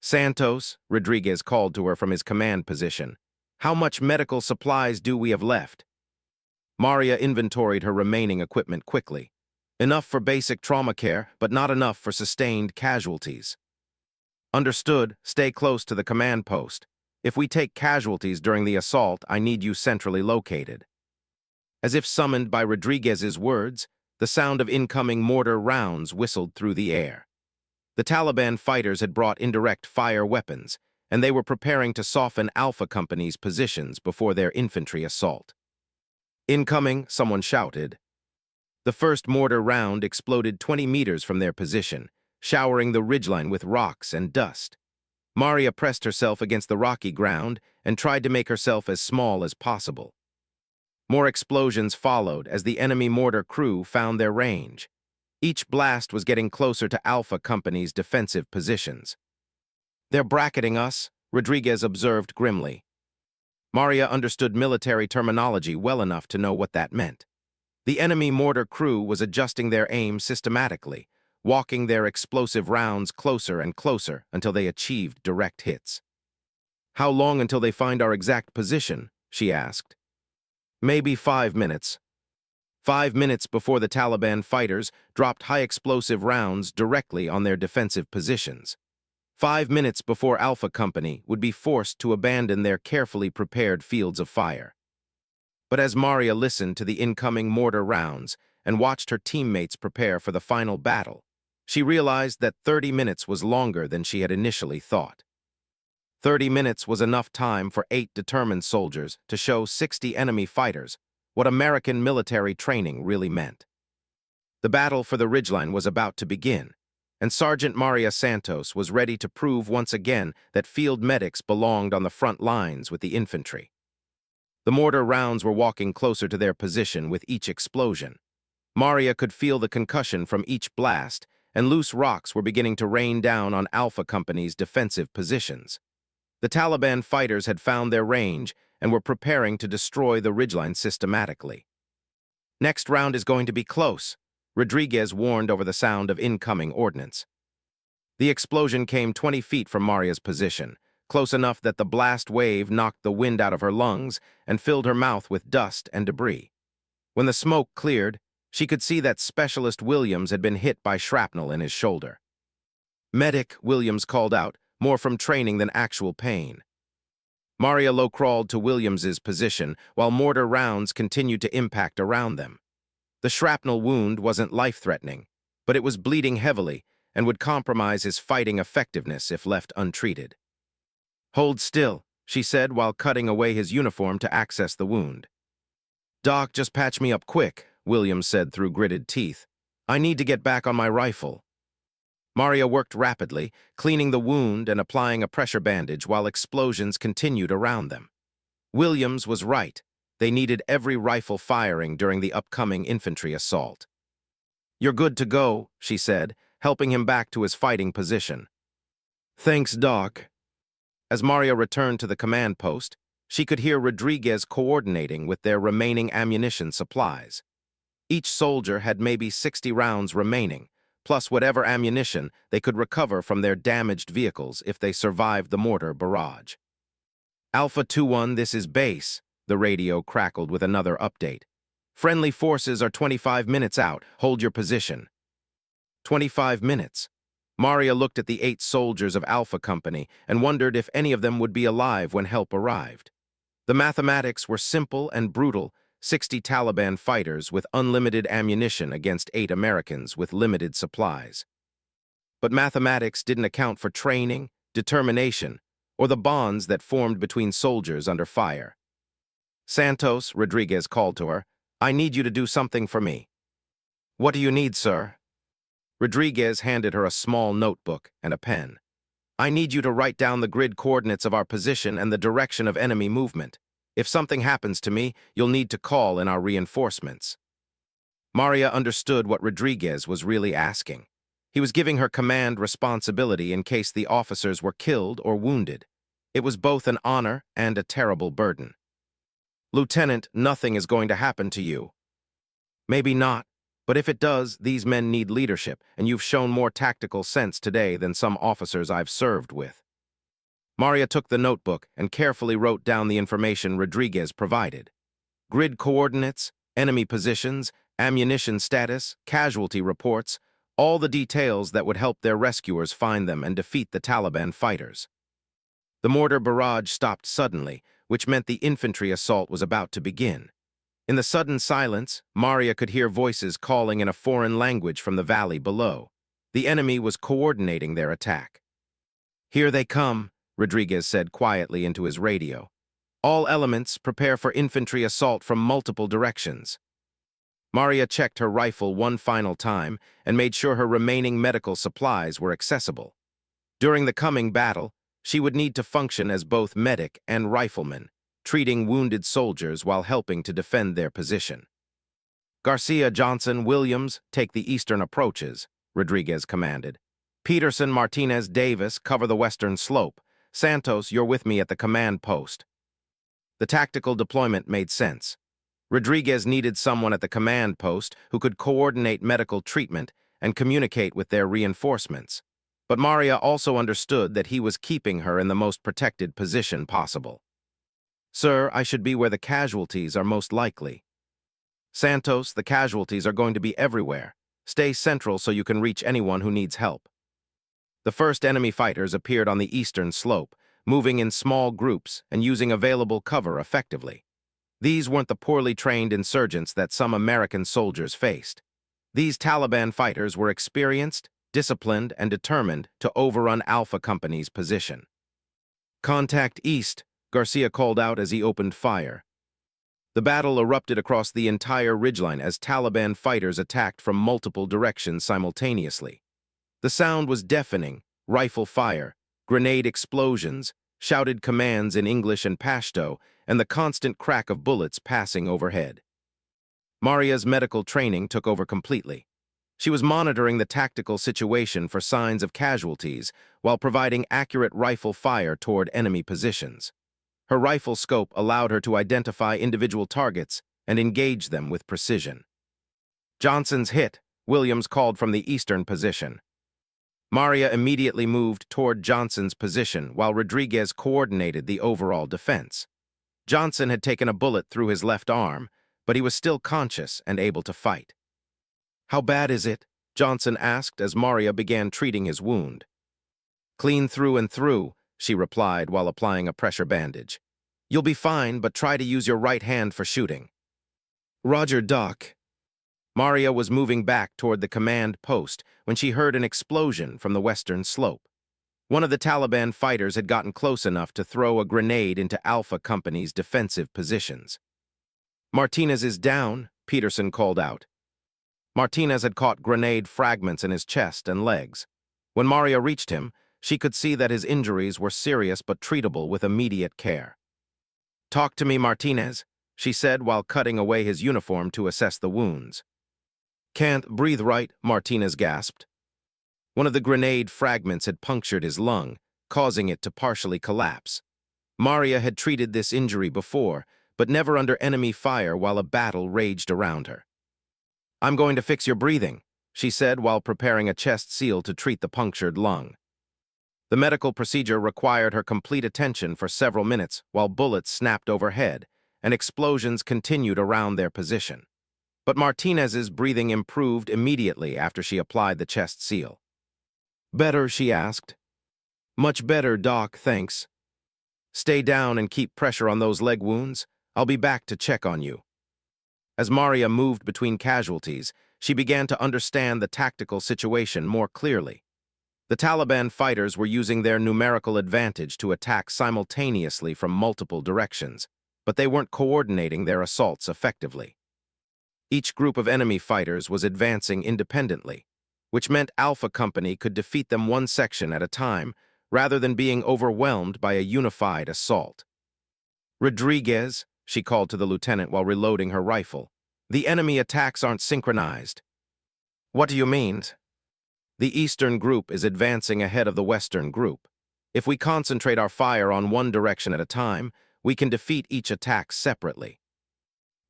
"Santos," Rodriguez called to her from his command position, "how much medical supplies do we have left?" Maria inventoried her remaining equipment quickly. Enough for basic trauma care, but not enough for sustained casualties. Understood, stay close to the command post. If we take casualties during the assault, I need you centrally located. As if summoned by Rodriguez's words, the sound of incoming mortar rounds whistled through the air. The Taliban fighters had brought indirect fire weapons, and they were preparing to soften Alpha Company's positions before their infantry assault. Incoming, someone shouted. The first mortar round exploded 20 meters from their position, showering the ridgeline with rocks and dust. Maria pressed herself against the rocky ground and tried to make herself as small as possible. More explosions followed as the enemy mortar crew found their range. Each blast was getting closer to Alpha Company's defensive positions. "They're bracketing us," Rodriguez observed grimly. Maria understood military terminology well enough to know what that meant. The enemy mortar crew was adjusting their aim systematically, walking their explosive rounds closer and closer until they achieved direct hits. "How long until they find our exact position?" she asked. "Maybe 5 minutes." 5 minutes before the Taliban fighters dropped high-explosive rounds directly on their defensive positions. 5 minutes before Alpha Company would be forced to abandon their carefully prepared fields of fire. But as Maria listened to the incoming mortar rounds and watched her teammates prepare for the final battle, she realized that 30 minutes was longer than she had initially thought. 30 minutes was enough time for 8 determined soldiers to show 60 enemy fighters what American military training really meant. The battle for the ridgeline was about to begin, and Sergeant Maria Santos was ready to prove once again that field medics belonged on the front lines with the infantry. The mortar rounds were walking closer to their position with each explosion. Maria could feel the concussion from each blast, and loose rocks were beginning to rain down on Alpha Company's defensive positions. The Taliban fighters had found their range and were preparing to destroy the ridgeline systematically. "Next round is going to be close," Rodriguez warned over the sound of incoming ordnance. The explosion came 20 feet from Maria's position, close enough that the blast wave knocked the wind out of her lungs and filled her mouth with dust and debris. When the smoke cleared, she could see that Specialist Williams had been hit by shrapnel in his shoulder. "Medic," Williams called out, more from training than actual pain. Maria low-crawled to Williams's position while mortar rounds continued to impact around them. The shrapnel wound wasn't life-threatening, but it was bleeding heavily and would compromise his fighting effectiveness if left untreated. "Hold still," she said while cutting away his uniform to access the wound. "Doc, just patch me up quick," Williams said through gritted teeth. "I need to get back on my rifle." Maria worked rapidly, cleaning the wound and applying a pressure bandage while explosions continued around them. Williams was right. They needed every rifle firing during the upcoming infantry assault. "You're good to go," she said, helping him back to his fighting position. "Thanks, Doc." As Maria returned to the command post, she could hear Rodriguez coordinating with their remaining ammunition supplies. Each soldier had maybe 60 rounds remaining, plus whatever ammunition they could recover from their damaged vehicles if they survived the mortar barrage. "Alpha 2-1, this is base," the radio crackled with another update. "Friendly forces are 25 minutes out. Hold your position." 25 minutes. Maria looked at the 8 soldiers of Alpha Company and wondered if any of them would be alive when help arrived. The mathematics were simple and brutal: 60 Taliban fighters with unlimited ammunition against 8 Americans with limited supplies. But mathematics didn't account for training, determination, or the bonds that formed between soldiers under fire. "Santos," Rodriguez called to her, "I need you to do something for me." "What do you need, sir?" Rodriguez handed her a small notebook and a pen. "I need you to write down the grid coordinates of our position and the direction of enemy movement. If something happens to me, you'll need to call in our reinforcements." Maria understood what Rodriguez was really asking. He was giving her command responsibility in case the officers were killed or wounded. It was both an honor and a terrible burden. "Lieutenant, nothing is going to happen to you." "Maybe not, but if it does, these men need leadership, and you've shown more tactical sense today than some officers I've served with." Maria took the notebook and carefully wrote down the information Rodriguez provided. Grid coordinates, enemy positions, ammunition status, casualty reports, all the details that would help their rescuers find them and defeat the Taliban fighters. The mortar barrage stopped suddenly, which meant the infantry assault was about to begin. In the sudden silence, Maria could hear voices calling in a foreign language from the valley below. The enemy was coordinating their attack. "Here they come," Rodriguez said quietly into his radio. "All elements prepare for infantry assault from multiple directions." Maria checked her rifle one final time and made sure her remaining medical supplies were accessible. During the coming battle, she would need to function as both medic and rifleman, treating wounded soldiers while helping to defend their position. "Garcia, Johnson, Williams, take the eastern approaches," Rodriguez commanded. "Peterson, Martinez, Davis, cover the western slope. Santos, you're with me at the command post." The tactical deployment made sense. Rodriguez needed someone at the command post who could coordinate medical treatment and communicate with their reinforcements. But Maria also understood that he was keeping her in the most protected position possible. "Sir, I should be where the casualties are most likely." "Santos, the casualties are going to be everywhere. Stay central so you can reach anyone who needs help." The first enemy fighters appeared on the eastern slope, moving in small groups and using available cover effectively. These weren't the poorly trained insurgents that some American soldiers faced. These Taliban fighters were experienced, disciplined, and determined to overrun Alpha Company's position. "Contact east," Garcia called out as he opened fire. The battle erupted across the entire ridgeline as Taliban fighters attacked from multiple directions simultaneously. The sound was deafening: rifle fire, grenade explosions, shouted commands in English and Pashto, and the constant crack of bullets passing overhead. Maria's medical training took over completely. She was monitoring the tactical situation for signs of casualties while providing accurate rifle fire toward enemy positions. Her rifle scope allowed her to identify individual targets and engage them with precision. "Johnson's hit," Williams called from the eastern position. Maria immediately moved toward Johnson's position while Rodriguez coordinated the overall defense. Johnson had taken a bullet through his left arm, but he was still conscious and able to fight. "How bad is it?" Johnson asked as Maria began treating his wound. "Clean through and through," she replied while applying a pressure bandage. "You'll be fine, but try to use your right hand for shooting." "Roger, Doc." Maria was moving back toward the command post when she heard an explosion from the western slope. One of the Taliban fighters had gotten close enough to throw a grenade into Alpha Company's defensive positions. "Martinez is down," Peterson called out. Martinez had caught grenade fragments in his chest and legs. When Maria reached him, she could see that his injuries were serious but treatable with immediate care. "Talk to me, Martinez," she said while cutting away his uniform to assess the wounds. "Can't breathe right," Martinez gasped. One of the grenade fragments had punctured his lung, causing it to partially collapse. Maria had treated this injury before, but never under enemy fire while a battle raged around her. "I'm going to fix your breathing," she said while preparing a chest seal to treat the punctured lung. The medical procedure required her complete attention for several minutes while bullets snapped overhead and explosions continued around their position. But Martinez's breathing improved immediately after she applied the chest seal. "Better?" she asked. "Much better, Doc, thanks." "Stay down and keep pressure on those leg wounds. I'll be back to check on you." As Maria moved between casualties, she began to understand the tactical situation more clearly. The Taliban fighters were using their numerical advantage to attack simultaneously from multiple directions, but they weren't coordinating their assaults effectively. Each group of enemy fighters was advancing independently, which meant Alpha Company could defeat them one section at a time rather than being overwhelmed by a unified assault. "Rodriguez," she called to the lieutenant while reloading her rifle, "the enemy attacks aren't synchronized." "What do you mean?" "The eastern group is advancing ahead of the western group. If we concentrate our fire on one direction at a time, we can defeat each attack separately."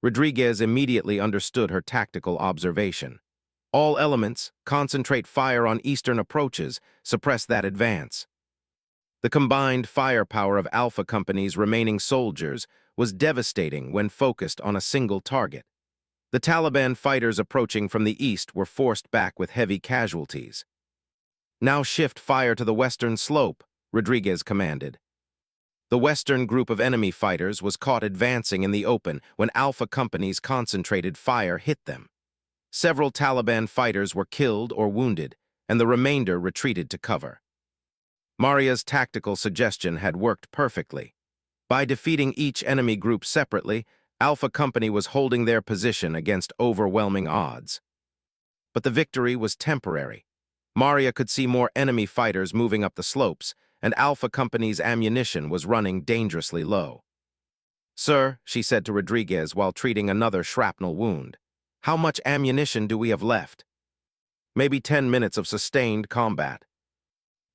Rodriguez immediately understood her tactical observation. "All elements, concentrate fire on eastern approaches, suppress that advance." The combined firepower of Alpha Company's remaining soldiers was devastating when focused on a single target. The Taliban fighters approaching from the east were forced back with heavy casualties. "Now shift fire to the western slope," Rodriguez commanded. The western group of enemy fighters was caught advancing in the open when Alpha Company's concentrated fire hit them. Several Taliban fighters were killed or wounded, and the remainder retreated to cover. Maria's tactical suggestion had worked perfectly. By defeating each enemy group separately, Alpha Company was holding their position against overwhelming odds. But the victory was temporary. Maria could see more enemy fighters moving up the slopes, and Alpha Company's ammunition was running dangerously low. "Sir," she said to Rodriguez while treating another shrapnel wound, "how much ammunition do we have left?" "Maybe 10 minutes of sustained combat."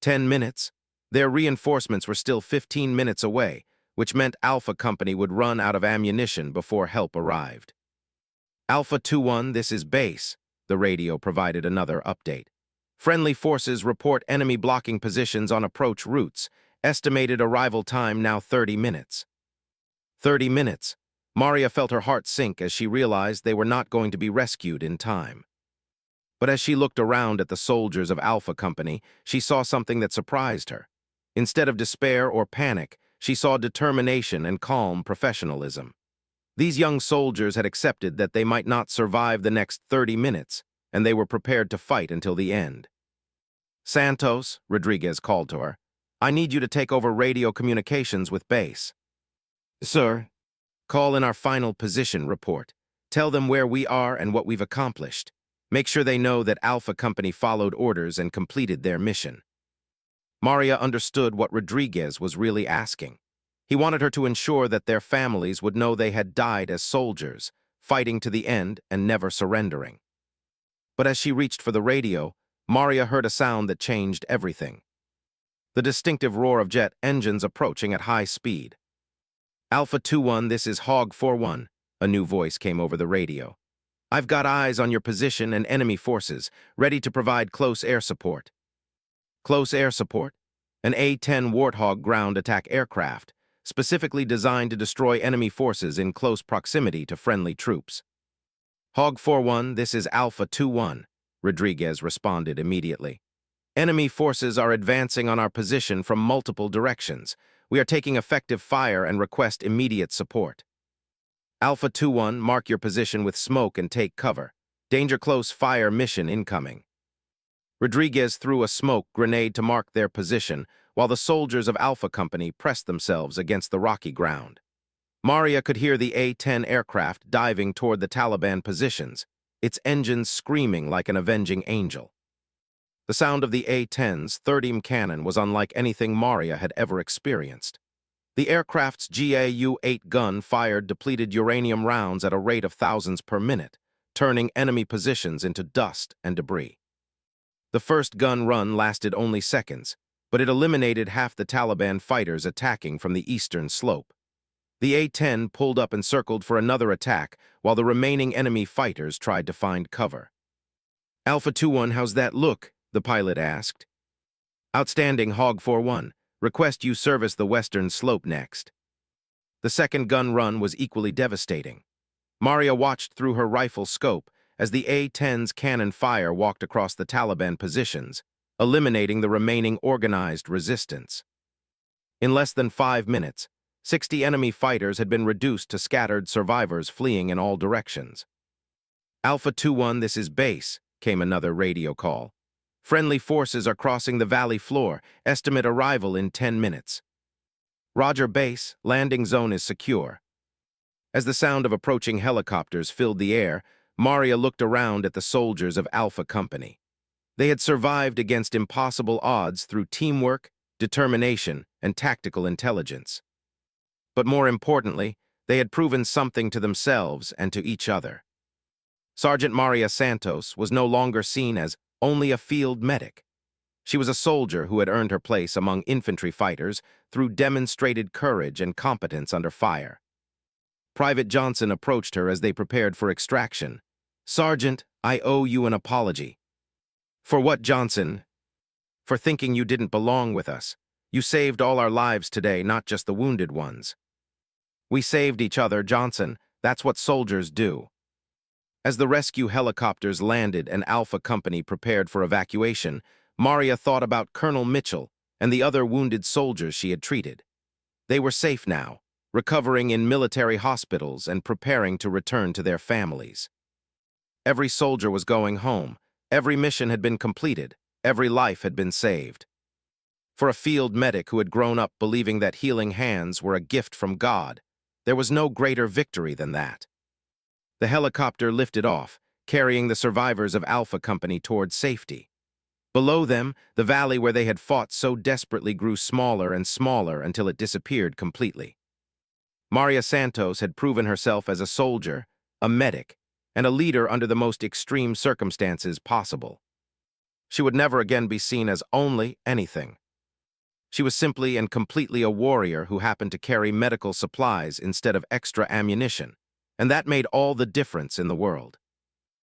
10 minutes? Their reinforcements were still 15 minutes away, which meant Alpha Company would run out of ammunition before help arrived. "Alpha 2-1, this is base," the radio provided another update. "Friendly forces report enemy blocking positions on approach routes. Estimated arrival time now 30 minutes. 30 minutes. Maria felt her heart sink as she realized they were not going to be rescued in time. But as she looked around at the soldiers of Alpha Company, she saw something that surprised her. Instead of despair or panic, she saw determination and calm professionalism. These young soldiers had accepted that they might not survive the next 30 minutes, and they were prepared to fight until the end. "Santos," Rodriguez called to her, "I need you to take over radio communications with base." "Sir." "Call in our final position report. Tell them where we are and what we've accomplished. Make sure they know that Alpha Company followed orders and completed their mission." Maria understood what Rodriguez was really asking. He wanted her to ensure that their families would know they had died as soldiers, fighting to the end and never surrendering. But as she reached for the radio, Maria heard a sound that changed everything. The distinctive roar of jet engines approaching at high speed. "Alpha 2-1, this is Hog 4-1, a new voice came over the radio. "I've got eyes on your position and enemy forces, ready to provide close air support." Close air support? An A-10 Warthog ground attack aircraft, specifically designed to destroy enemy forces in close proximity to friendly troops. "Hog 4-1, this is Alpha 2-1, Rodriguez responded immediately. "Enemy forces are advancing on our position from multiple directions. We are taking effective fire and request immediate support." "Alpha 2-1, mark your position with smoke and take cover. Danger close fire mission incoming." Rodriguez threw a smoke grenade to mark their position, while the soldiers of Alpha Company pressed themselves against the rocky ground. Maria could hear the A-10 aircraft diving toward the Taliban positions, its engines screaming like an avenging angel. The sound of the A-10's 30 cannon was unlike anything Maria had ever experienced. The aircraft's GAU-8 gun fired depleted uranium rounds at a rate of thousands per minute, turning enemy positions into dust and debris. The first gun run lasted only seconds, but it eliminated half the Taliban fighters attacking from the eastern slope. The A-10 pulled up and circled for another attack, while the remaining enemy fighters tried to find cover. "Alpha 2-1, how's that look?" the pilot asked. "Outstanding, Hog 4-1. Request you service the western slope next." The second gun run was equally devastating. Maria watched through her rifle scope as the A-10's cannon fire walked across the Taliban positions, eliminating the remaining organized resistance. In less than 5 minutes, 60 enemy fighters had been reduced to scattered survivors fleeing in all directions. "Alpha 2-1, this is base," came another radio call. "Friendly forces are crossing the valley floor. Estimate arrival in 10 minutes. "Roger base, landing zone is secure." As the sound of approaching helicopters filled the air, Maria looked around at the soldiers of Alpha Company. They had survived against impossible odds through teamwork, determination, and tactical intelligence. But more importantly, they had proven something to themselves and to each other. Sergeant Maria Santos was no longer seen as only a field medic. She was a soldier who had earned her place among infantry fighters through demonstrated courage and competence under fire. Private Johnson approached her as they prepared for extraction. "Sergeant, I owe you an apology." "For what, Johnson?" "For thinking you didn't belong with us. You saved all our lives today, not just the wounded ones." "We saved each other, Johnson. That's what soldiers do." As the rescue helicopters landed and Alpha Company prepared for evacuation, Maria thought about Colonel Mitchell and the other wounded soldiers she had treated. They were safe now, recovering in military hospitals and preparing to return to their families. Every soldier was going home, every mission had been completed, every life had been saved. For a field medic who had grown up believing that healing hands were a gift from God, there was no greater victory than that. The helicopter lifted off, carrying the survivors of Alpha Company toward safety. Below them, the valley where they had fought so desperately grew smaller and smaller until it disappeared completely. Maria Santos had proven herself as a soldier, a medic, and a leader under the most extreme circumstances possible. She would never again be seen as only anything. She was simply and completely a warrior who happened to carry medical supplies instead of extra ammunition, and that made all the difference in the world.